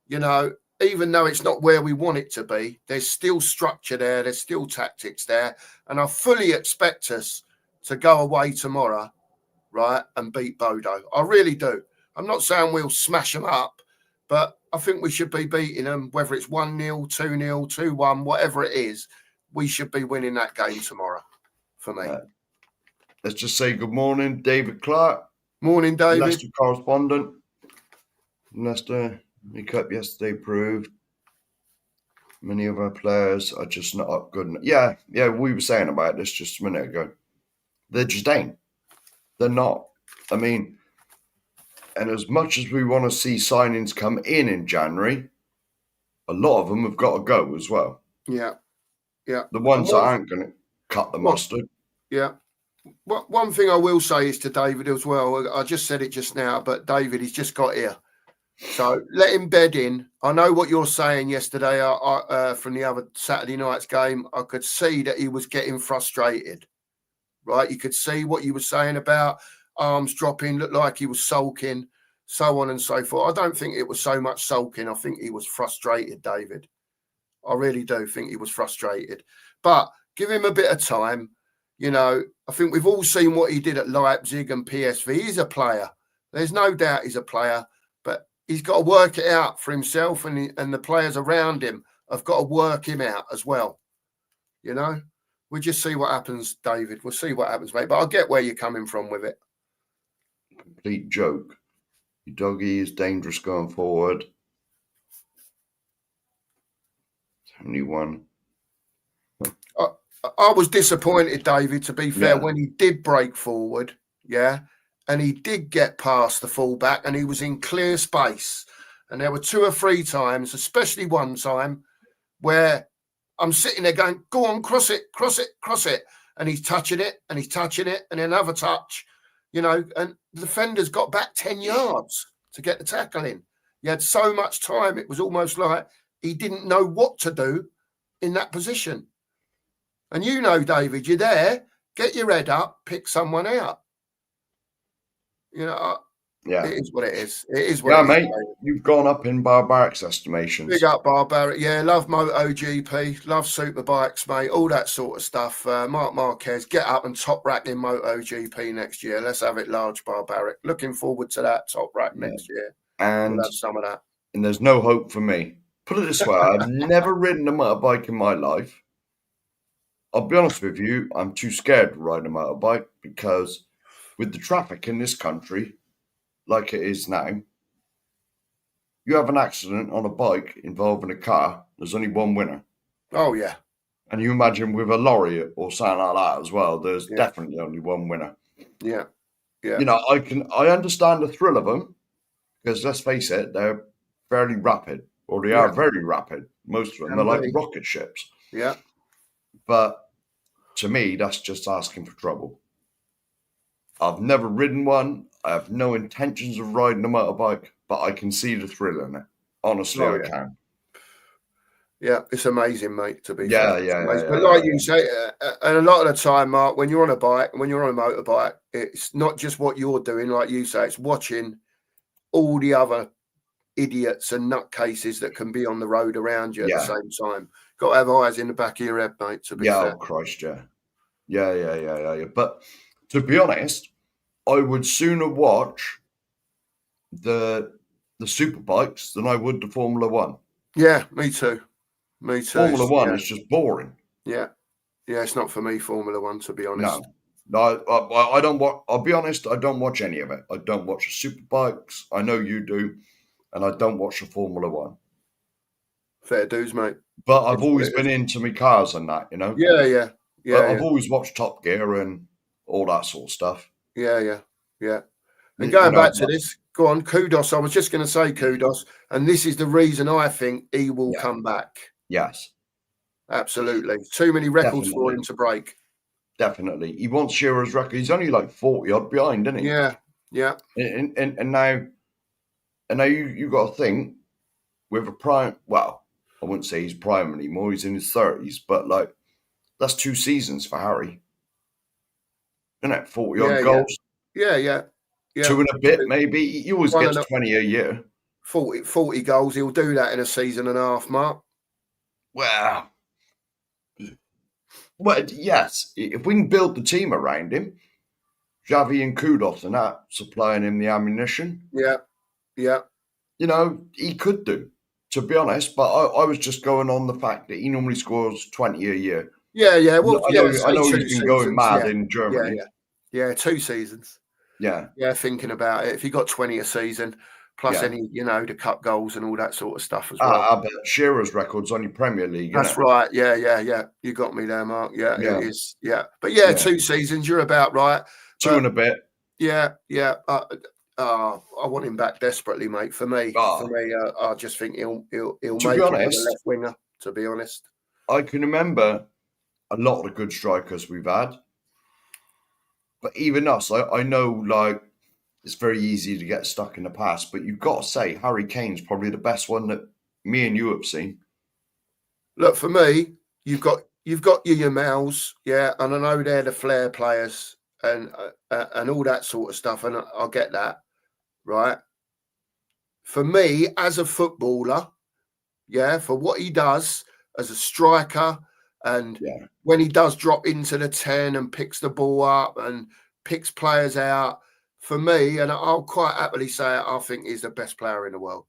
you know, even though it's not where we want it to be, there's still structure there. There's still tactics there. And I fully expect us to go away tomorrow, right, and beat Bodo. I really do. I'm not saying we'll smash them up, but I think we should be beating them, whether it's 1-0, 2-0, 2-1, whatever it is. We should be winning that game tomorrow, for me. Let's just say good morning, David Clark. Morning, David. Leicester correspondent. Leicester, the cup yesterday proved many of our players are just not up good enough. Yeah, we were saying about this just a minute ago. They just ain't. They're not. I mean, and as much as we want to see signings come in January, a lot of them have got to go as well. Yeah. The ones that aren't going to cut the mustard. Yeah. Well, one thing I will say is to David as well, I just said it just now, but David, he's just got here. So let him bed in. I know what you're saying yesterday from the other Saturday night's game. I could see that he was getting frustrated, right? You could see what you were saying about arms dropping, looked like he was sulking, so on and so forth. I don't think it was so much sulking. I think he was frustrated, David. I really do think he was frustrated. But give him a bit of time. You know, I think we've all seen what he did at Leipzig and PSV. He's a player. There's no doubt he's a player. But he's got to work it out for himself, and the players around him have got to work him out as well, you know. We'll just see what happens, David. We'll see what happens, mate. But I get where you're coming from with it. Complete joke. Your doggy is dangerous going forward. 71. I was disappointed, David, to be fair, Yeah. when he did break forward, yeah, and he did get past the fullback and he was in clear space. And there were 2 or 3 times, especially one time, where I'm sitting there going, go on, cross it, cross it, cross it. And he's touching it and he's touching it and another touch, and the defender's got back 10 yards to get the tackle in. He had so much time, it was almost like he didn't know what to do in that position. And David, you're there, get your head up, pick someone out. Yeah. It is what it is. It is what Yeah, it mate. is. You've gone up in Barbaric's estimations. Big up, Barbaric. Yeah, love MotoGP, love Superbikes, mate, all that sort of stuff. Mark Marquez, get up and top rack in MotoGP next year. Let's have it large, Barbaric. Looking forward to that top rack next year. And We'll have some of that. And there's no hope for me. Put it this way, I've never ridden a motorbike in my life. I'll be honest with you, I'm too scared to ride a motorbike because with the traffic in this country, like it is now, you have an accident on a bike involving a car, there's only one winner. Oh, yeah. And you imagine with a lorry or something like that as well, there's Yeah. definitely only one winner. Yeah. Yeah. I understand the thrill of them because let's face it, they're fairly rapid, or they are very rapid. Most of them, they're like rocket ships. Yeah. But to me, that's just asking for trouble. I've never ridden one. I have no intentions of riding a motorbike, but I can see the thrill in it. Honestly, I can. Yeah, it's amazing, mate, to be Yeah, fair. yeah, But like you say, and a lot of the time, Mark, when you're on a bike, when you're on a motorbike, it's not just what you're doing, like you say, it's watching all the other idiots and nutcases that can be on the road around you at the same time. Got to have eyes in the back of your head, mate, to be fair. Oh, Christ, yeah. Yeah. But to be honest, I would sooner watch the superbikes than I would the Formula One. Yeah, me too. Me too. Formula One is just boring. Yeah. Yeah, it's not for me, Formula One, to be honest. No, I don't watch. I'll be honest, I don't watch any of it. I don't watch the superbikes. I know you do, and I don't watch the Formula One. Fair dues, mate. But I've always been into my cars and that, Yeah. I've always watched Top Gear and all that sort of stuff. Yeah. And going back to this, go on, kudos. I was just going to say kudos, and this is the reason I think he will come back. Yes. Absolutely. Too many records for him to break. Definitely. He wants Shearer's record. He's only like 40 odd behind, isn't he? Yeah. And now you got to think with a prime. Well, I wouldn't say he's prime anymore. He's in his 30s, but like that's 2 seasons for Harry. Isn't it? 40 odd goals. Yeah. 2 and a bit, maybe. He always gets 20 a year. 40 goals. He'll do that in a season and a half, Mark. Well, yes. If we can build the team around him, Xavi and Kudos and that, supplying him the ammunition. Yeah. He could do, to be honest. But I was just going on the fact that he normally scores 20 a year. Yeah. Well, I know he's been going mad in Germany. Yeah, 2 seasons. Yeah, thinking about it. If he got 20 a season, plus any, the cup goals and all that sort of stuff as well. But Shearer's record's only Premier League. That's right. Yeah. You got me there, Mark. Yeah, it is. Yeah. But 2 seasons, you're about right. 2 and a bit. Yeah. I want him back desperately, mate. For me, I just think he'll make it as a left winger, to be honest. I can remember a lot of the good strikers we've had. But even us, I know, like, it's very easy to get stuck in the past, but you've got to say Harry Kane's probably the best one that me and you have seen. Look, for me, you've got your Yamals, and I know they're the flair players and all that sort of stuff, and I'll get that, right? For me, as a footballer, for what he does as a striker, and when he does drop into the 10 and picks the ball up and picks players out, for me, and I'll quite happily say it, I think he's the best player in the world.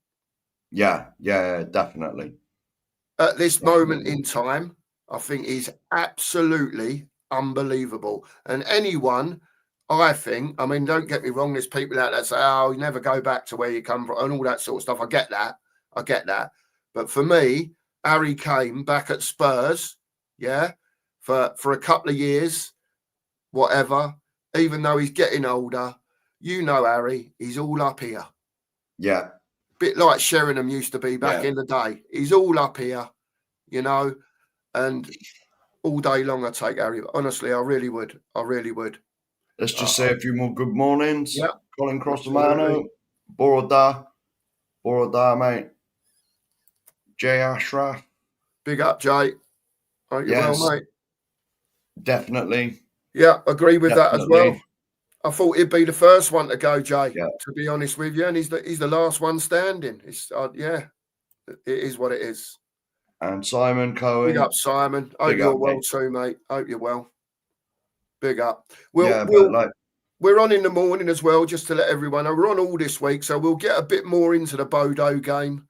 Yeah, definitely. At this moment in time, I think he's absolutely unbelievable. And anyone, I think, I mean, don't get me wrong, there's people out there that say, oh, you never go back to where you come from and all that sort of stuff. I get that. But for me, Harry Kane back at Spurs, yeah, for a couple of years, whatever, even though he's getting older, you know, Harry, he's all up here. Yeah. Bit like Sheringham used to be back in the day. He's all up here, you know, and all day long I take Harry. Honestly, I really would. Let's just say a few more good mornings. Yeah. Colin Crossamano, Boroda, mate. Jay Ashraf. Big up, Jay. Hope you're well, mate. Definitely. Yeah, agree with that as well. I thought he'd be the first one to go, Jay, to be honest with you. And he's the last one standing. It's it is what it is. And Simon Cohen. Big up, Simon. Hope you're well too, mate. Hope you're well. Big up. We're on in the morning as well, just to let everyone know. We're on all this week, so we'll get a bit more into the Bodo game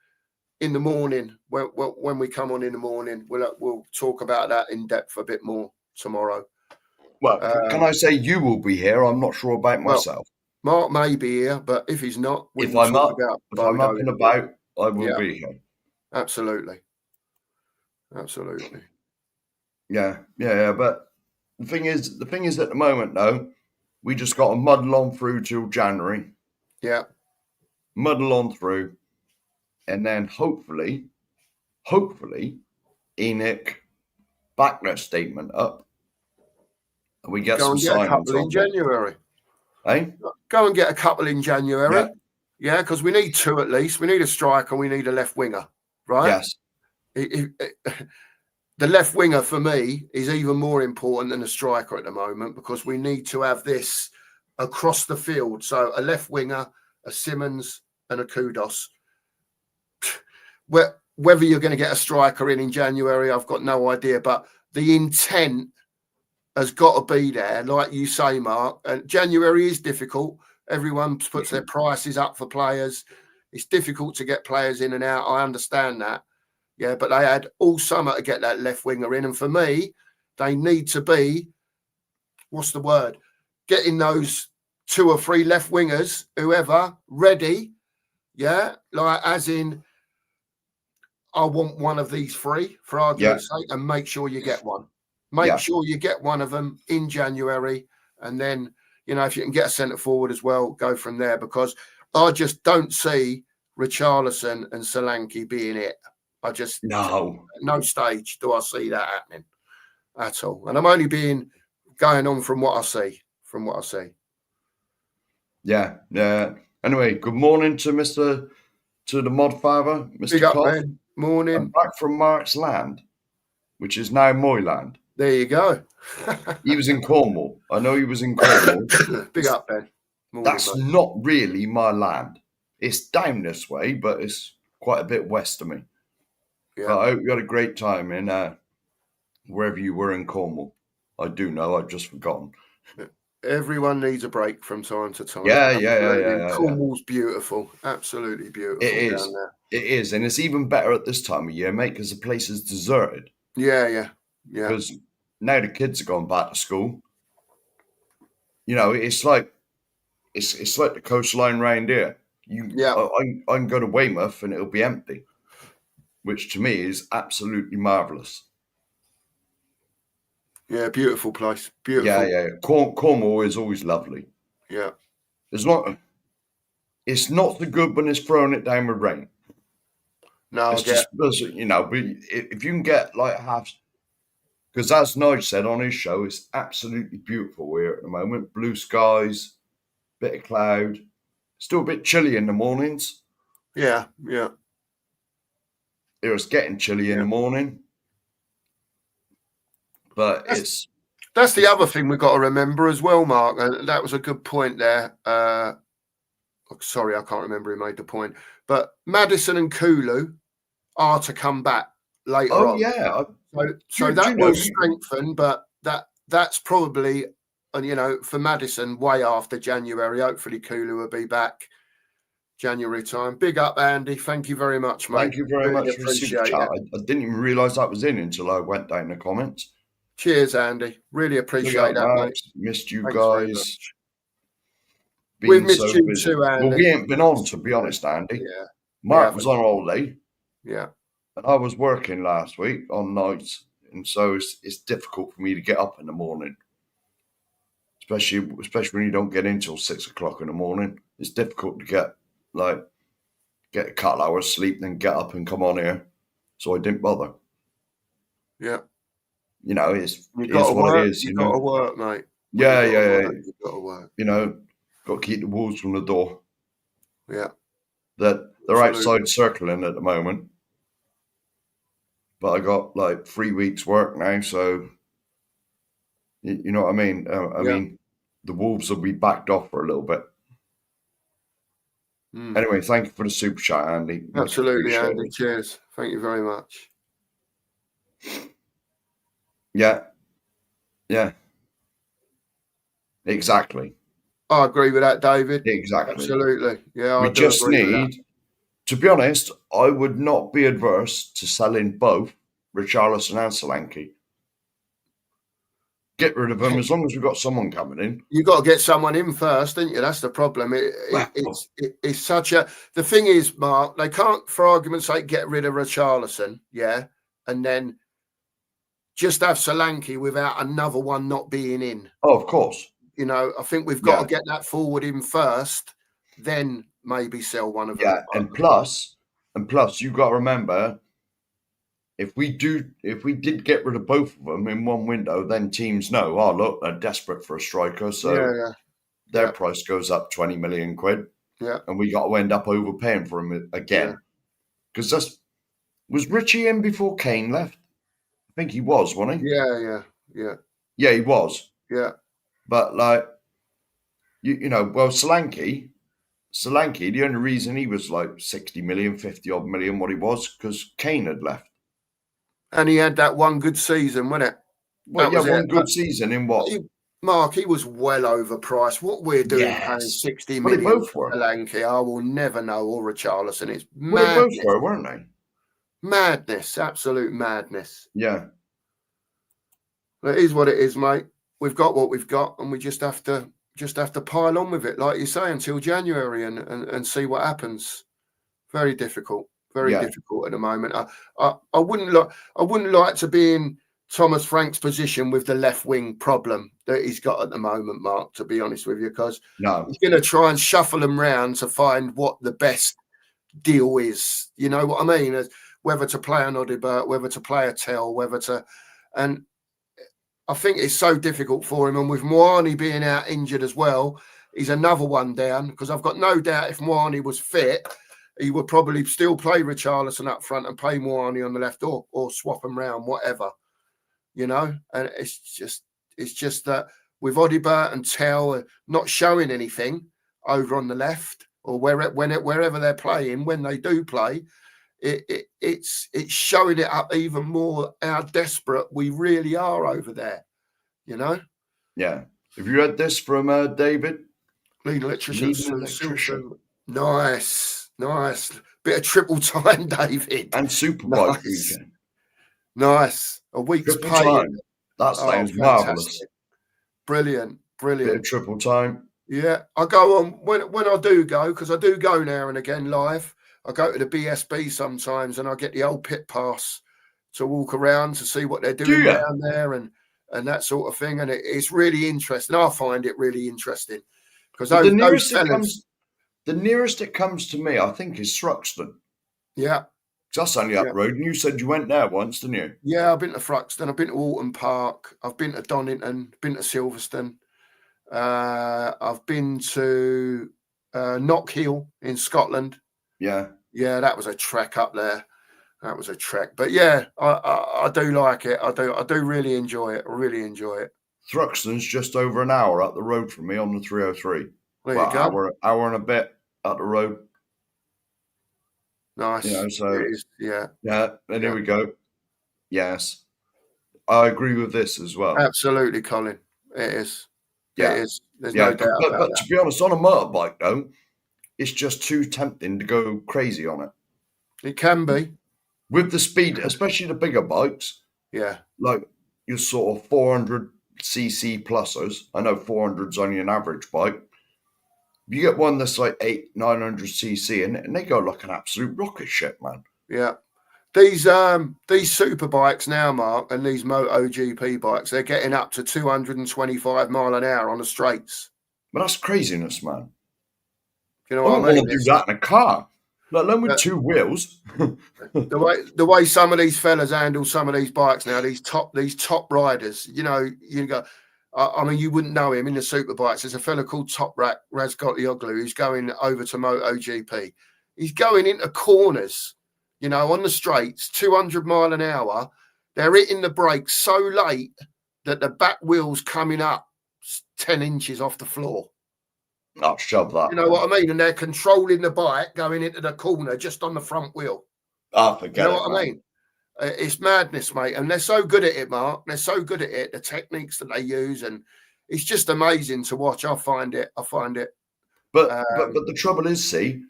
in the morning. When we come on in the morning, we'll talk about that in depth a bit more tomorrow. Well, can I say you will be here? I'm not sure about myself. Mark may be here, but if he's not, if I'm up and about, I will be here. Absolutely. Yeah. But the thing is, at the moment, though, we just got to muddle on through till January. Yeah. Muddle on through, and then hopefully, Enoch back their statement up. And we get some signings in January. Hey? Go and get a couple in January. Yeah, because we need two at least. We need a striker, we need a left winger, right? Yes. The left winger for me is even more important than a striker at the moment, because we need to have this across the field. So a left winger, a Simmons, and a Kudos. Whether you're going to get a striker in January, I've got no idea. But the intent has got to be there, like you say, Mark. And January is difficult. Everyone puts their prices up for players. It's difficult to get players in and out. I understand that. Yeah, but they had all summer to get that left winger in. And for me, they need to be, what's the word? Getting those 2 or 3 left wingers, whoever, ready. Yeah, like as in, I want one of these 3 for argument's sake, and make sure you get one. Make sure you get one of them in January. And then, you know, if you can get a centre forward as well, go from there, because I just don't see Richarlison and Solanke being it. I just no stage do I see that happening at all. And I'm only going on from what I see. Yeah. Anyway, good morning to the mod father, Mr. Big up, Koff. man. Morning. I'm back from Mark's land, which is now my land. There you go. He was in Cornwall. I know he was in Cornwall. Big up, Ben. Morning, that's mate. Not really my land. It's down this way, but it's quite a bit west of me. Yeah. But I hope you had a great time in wherever you were in Cornwall. I do know. I've just forgotten. Everyone needs a break from time to time. Yeah. Cornwall's beautiful. Absolutely beautiful. It is. Down there. It is. And it's even better at this time of year, mate, because the place is deserted. Yeah. Because now the kids are gone back to school. You know, it's like the coastline round here. I can go to Weymouth and it'll be empty, which to me is absolutely marvellous. Yeah, beautiful place. Beautiful. Yeah. Cornwall is always lovely. Yeah. It's not so good when it's throwing it down with rain. No, it's just, you know, but if you can get like half, because as Nigel said on his show, it's absolutely beautiful here at the moment. Blue skies, bit of cloud, still a bit chilly in the mornings. Yeah. It was getting chilly in the morning. But that's the other thing we've got to remember as well, Mark. And that was a good point there. Sorry, I can't remember who made the point. But Maddison and Kulu are to come back later on. Oh, yeah. So that will strengthen, but that's probably, you know, for Maddison, way after January. Hopefully Kulu will be back January time. Big up, Andy. Thank you very much, mate. Thank you very Really much for the super appreciate chat. it. I didn't even realise that was in until I went down the comments. Cheers, Andy. Really Big appreciate up, that, mate. Max. Missed you Thanks very guys. much. Been We've missed so you busy. too, Andy. Well, we ain't been on, to be honest, Andy. Yeah. Mark was on holiday, Yeah. and I was working last week on nights, and so it's difficult for me to get up in the morning. Especially when you don't get in till 6 o'clock in the morning. It's difficult to get a couple hours sleep, then get up and come on here. So I didn't bother. Yeah. You know, it's You got to what work. it is. You got to work, mate. Yeah. You got to work. You know, got to keep the wolves from the door. Yeah. They're Absolutely. outside circling at the moment. But I got like 3 weeks work now, so you know what I mean? I mean, the wolves will be backed off for a little bit. Anyway, thank you for the super chat, Andy. Much Absolutely, appreciated. Andy. Cheers. Thank you very much. Yeah. Exactly. I agree with that, David. Exactly. Absolutely. Yeah, We I do just agree with that. need, to be honest, I would not be adverse to selling both Richarlison and Solanke. Get rid of them as long as we've got someone coming in. You got to get someone in first, didn't you? That's the problem. It's such a. The thing is, Mark, they can't, for argument's sake, get rid of Richarlison, yeah, and then just have Solanke without another one not being in. Oh, of course. You know, I think we've got to get that forward in first, then maybe sell one of them. Yeah, and plus, you've got to remember, if we did get rid of both of them in one window, then teams know, oh, look, they're desperate for a striker, so their price goes up 20 million quid. Yeah. And we got to end up overpaying for him again. Because was Richie in before Kane left? I think he was, wasn't he? Yeah. Yeah, he was. Yeah. But like, you know, well, Solanke, the only reason he was like 60 million, 50 odd million, what he was, because Kane had left. And he had that one good season, wasn't it? Well, yeah, one good season in what? Mark, he was well overpriced. What we're doing paying 60 million they both were. for Solanke, I will never know, or Richarlison. It's madness. Well, they both were, weren't they? Madness, absolute madness. Yeah. It is what it is, mate. We've got what we've got, and we just have to pile on with it, like you say, until January and see what happens. Very difficult. Very difficult at the moment. I wouldn't like to be in Thomas Frank's position with the left wing problem that he's got at the moment, Mark, to be honest with you, because he's going to try and shuffle them round to find what the best deal is. You know what I mean? Whether to play an Odibert, whether to play a Tell, and I think it's so difficult for him. And with Moani being out injured as well, he's another one down, because I've got no doubt if Moani was fit, he would probably still play Richarlison up front and play Moani on the left, or swap them round, whatever, you know. And it's just that with Odibert and Tell not showing anything over on the left, or wherever they're playing, when they do play, it's showing it up even more how desperate we really are over there, you know. Yeah. Have you read this from David? Lead electrician. Nice. Bit of triple time, David. And Superbike weekend. Nice. A week's Triple pay. time. That sounds marvellous. Brilliant. Bit of triple time. Yeah. I go on when I do go, because I do go now and again live. I go to the BSB sometimes, and I get the old pit pass to walk around to see what they're doing down there and that sort of thing. And it's really interesting. I find it really interesting, because the nearest it comes to me, I think, is Thruxton. Yeah. That's only up the road. And you said you went there once, didn't you? Yeah, I've been to Thruxton. I've been to Alton Park. I've been to Donington. Been to Silverstone. I've been to Knockhill in Scotland. Yeah. Yeah, that was a trek up there. That was a trek. But yeah, I do like it. I do really enjoy it. I really enjoy it. Thruxton's just over an hour up the road from me on the 303. There you go. Hour and a bit up the road. Nice. You know, so it is, yeah. And here we go. Yes. I agree with this as well. Absolutely, Colin. It is. Yeah. It is. There's no doubt about but that. to be honest, on a motorbike though, it's just too tempting to go crazy on it. It can be. With the speed, especially the bigger bikes, Yeah. like your sort of 400cc plussers. I know 400's only an average bike. You get one that's like 900cc in it, and they go like an absolute rocket ship, man. Yeah. These super bikes now, Mark, and these MotoGP bikes, they're getting up to 225 mile an hour on the straights. But that's craziness, man. You know I what wouldn't I mean? want to do that in a car, let alone with two wheels. The way some of these fellas handle some of these bikes now, these top riders, you go. I mean, you wouldn't know him in the super bikes. There's a fella called Toprak Razgotlioglu who's going over to MotoGP. He's going into corners, on the straights, 200 mile an hour. They're hitting the brakes so late that the back wheel's coming up 10 inches off the floor. I'll shove that. You know what I mean? And they're controlling the bike going into the corner just on the front wheel. I forget You know what I mean? It's madness, mate. And they're so good at it, Mark. They're so good at it. The techniques that they use, and it's just amazing to watch. I find it. But the trouble is, see,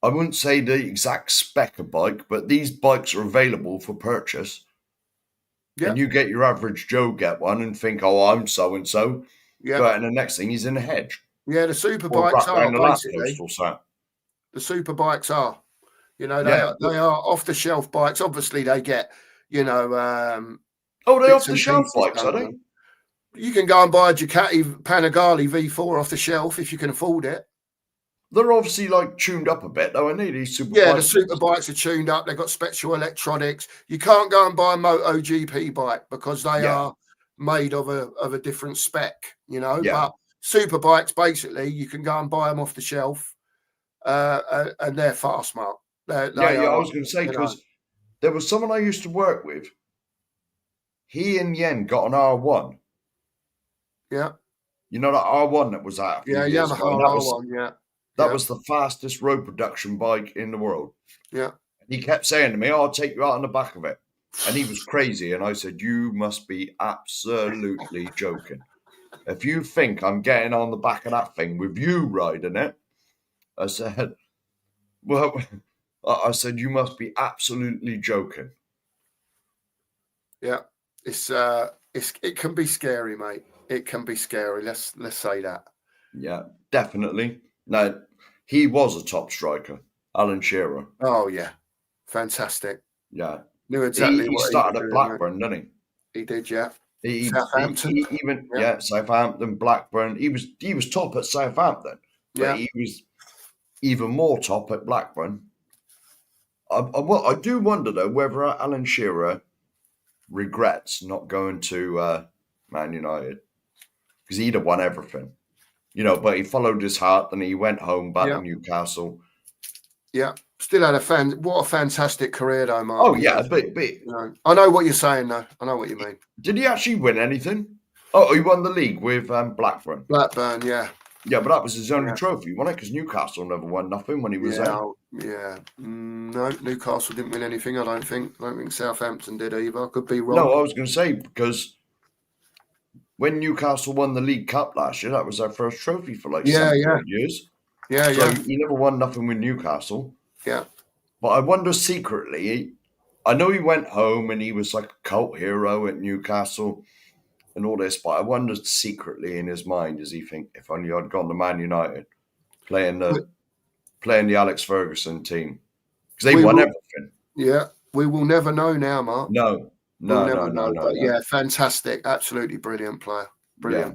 I wouldn't say the exact spec of bike, but these bikes are available for purchase. Yeah. And you get your average Joe get one and think, oh, I'm so and so. Yeah. But and the next thing he's in a hedge. Yeah, the super Or bikes right are down the lap basically. post or something. The super bikes are. They Yeah. are off the shelf bikes. Obviously, they get Oh, they bits off the and shelf pieces bikes, are done they? on them. You can go and buy a Ducati Panigale V4 off the shelf if you can afford it. They're obviously like tuned up a bit, though, aren't they? These super Yeah, bikes. the super bikes are tuned up. They've got special electronics. You can't go and buy a MotoGP bike because they are made of a different spec, Yeah. But super bikes, basically, you can go and buy them off the shelf, and they're fast, Mark. I was going to say, because there was someone I used to work with. He in the end got an R1. Yeah. You know that R1 that was out a few years ago? Yamaha R1, yeah. That was the fastest road production bike in the world. Yeah. He kept saying to me, I'll take you out on the back of it. And he was crazy. And I said, you must be absolutely joking. If you think I'm getting on the back of that thing with you riding it, I said, you must be absolutely joking. Yeah. It can be scary, mate. It can be scary. Let's say that. Yeah, definitely. No, he was a top striker, Alan Shearer. Oh yeah, fantastic. Yeah, Knew exactly he what started he at Blackburn, didn't he? He did, yeah. He Southampton. Southampton, Blackburn. He was top at Southampton, but he was even more top at Blackburn. I do wonder though whether Alan Shearer regrets not going to Man United, because he'd have won everything, But he followed his heart and he went home back to Newcastle. Yeah, still had what a fantastic career though, Mark. Oh yeah, but I know what you're saying though. I know what you mean. Did he actually win anything? Oh, he won the league with Blackburn. Blackburn, yeah. Yeah, but that was his only trophy, wasn't it? Because Newcastle never won nothing when he was there. Yeah. No, Newcastle didn't win anything, I don't think. I don't think Southampton did either. I could be wrong. No, I was going to say, because when Newcastle won the League Cup last year, that was their first trophy for like 7 years. Yeah, so he never won nothing with Newcastle. Yeah. But I wonder secretly, I know he went home and he was like a cult hero at Newcastle and all this, but I wonder secretly in his mind, does he think, if only I'd gone to Man United, playing the Alex Ferguson team, because they won everything. Yeah, we will never know now, Mark. No. But yeah, fantastic, absolutely brilliant player, player.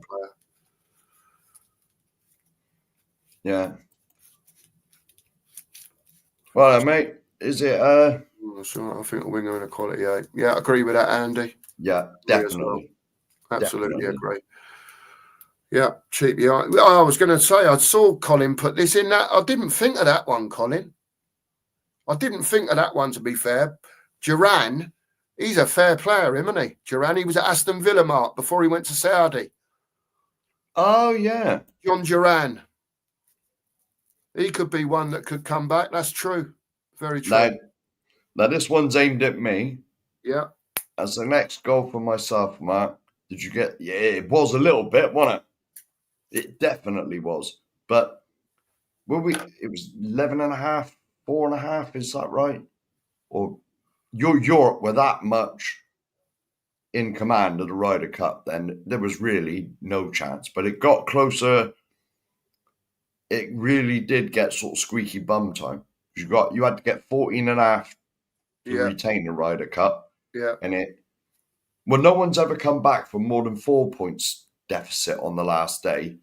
Yeah. Well, mate, is it? Sure, I think we're going to quality 8. Yeah, I agree with that, Andy. Yeah, definitely. Well. Absolutely definitely. agree. Yeah, cheap. Yeah, I was going to say I saw Colin put this in that. I didn't think of that one, Colin. I didn't think of that one, to be fair. Duran, he's a fair player, isn't he? Duran, he was at Aston Villa, Mark, before he went to Saudi. Oh, yeah. John Duran. He could be one that could come back. That's true. Very true. Now this one's aimed at me. Yeah. As the next goal for myself, Mark, did you get... Yeah, it was a little bit, wasn't it? It definitely was. But Well, it was 11.5, 4.5. Is that right? Or Europe were that much in command of the Ryder Cup, then there was really no chance. But it got closer. It really did get sort of squeaky bum time. You had to get 14.5 to Yeah, retain the Ryder Cup, yeah, and no one's ever come back from more than 4 points deficit on the last day.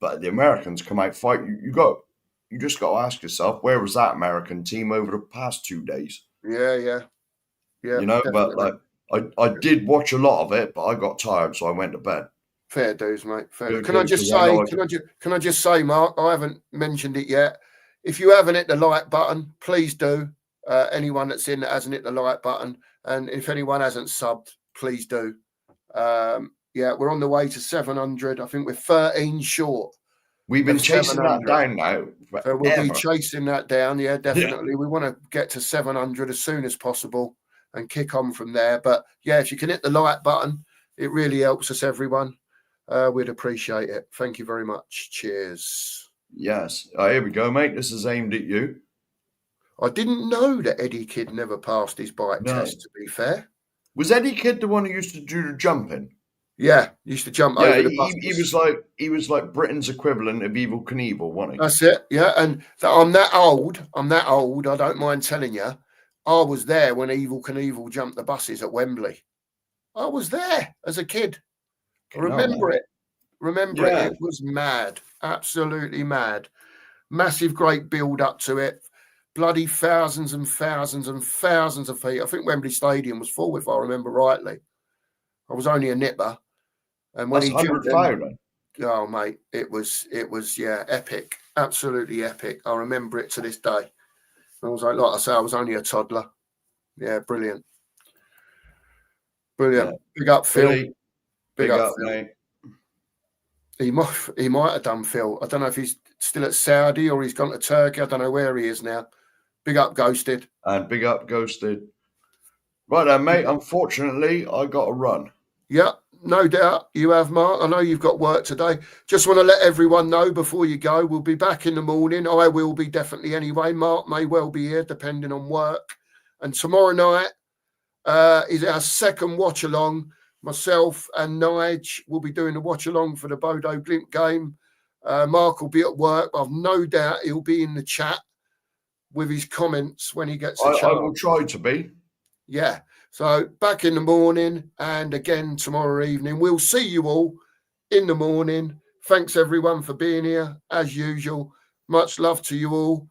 But the Americans come out fight. You just got to ask yourself, where was that American team over the past 2 days? yeah. But Definitely. like I did watch a lot of it, but I got tired, so I went to bed. Fair dues, mate. Fair dues. Can I Because just I say? know Can I just say, Mark? I haven't mentioned it yet. If you haven't hit the like button, please do. Anyone that's in that hasn't hit the like button, and if anyone hasn't subbed, please do. Yeah, we're on the way to 700. I think we're 13 short. we've been of chasing that 700. down now So we'll be forever. chasing that down. Yeah, Yeah. definitely. We want to get to 700 as soon as possible and kick on from there. But yeah, if you can hit the like button, it really helps us, everyone. We'd appreciate it. Thank you very much. Cheers. Yes. Here we go, mate. This is aimed at you. I didn't know that Eddie Kidd never passed his bike No. test, to be fair. Was Eddie Kidd the one who used to do the jumping? Yeah, used to jump Yeah, over the buses. he was like Britain's equivalent of Evel Knievel, wasn't he? That's it. Yeah, and I'm that old. I don't mind telling you. I was there when Evel Knievel jumped the buses at Wembley. I was there as a kid. Remember it. It was mad. Absolutely mad. Massive, great build up to it. Bloody thousands and thousands and thousands of feet. I think Wembley Stadium was full, if I remember rightly. I was only a nipper. And when That's he jumped 100,000. oh mate, it was yeah, epic. Absolutely epic. I remember it to this day. I was like I say, I was only a toddler. Yeah, brilliant. Brilliant. Yeah. Big up, Phil. Billy, big up, Phil. mate. He might have done, Phil. I don't know if he's still at Saudi or he's gone to Turkey. I don't know where he is now. Big up, Ghosted. And big up, Ghosted. Right then, mate. Unfortunately, I got to run. Yeah, no doubt you have, Mark. I know you've got work today. Just want to let everyone know before you go, we'll be back in the morning. I will be definitely anyway. Mark may well be here, depending on work. And tomorrow night is our second watch along. Myself and Nige will be doing the watch along for the Bodo Glimt game. Mark will be at work. I've no doubt he'll be in the chat with his comments when he gets a chance. I will try to be. Yeah. So back in the morning and again tomorrow evening. We'll see you all in the morning. Thanks everyone for being here as usual. Much love to you all.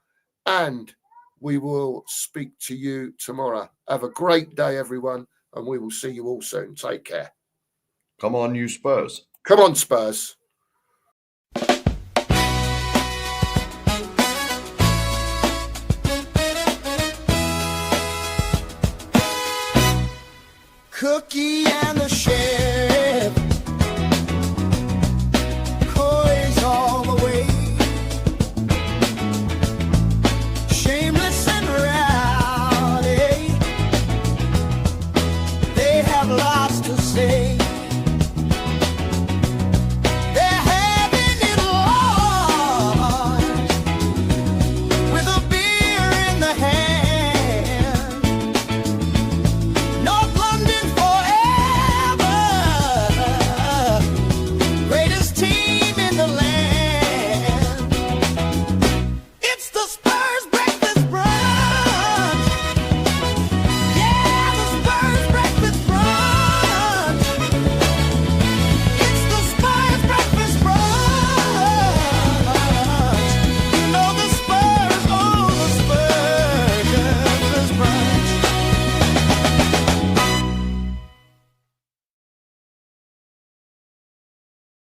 And we will speak to you tomorrow. Have a great day, everyone. And we will see you all soon. Take care. Come on, you Spurs. Come on, Spurs. Cookie and the share.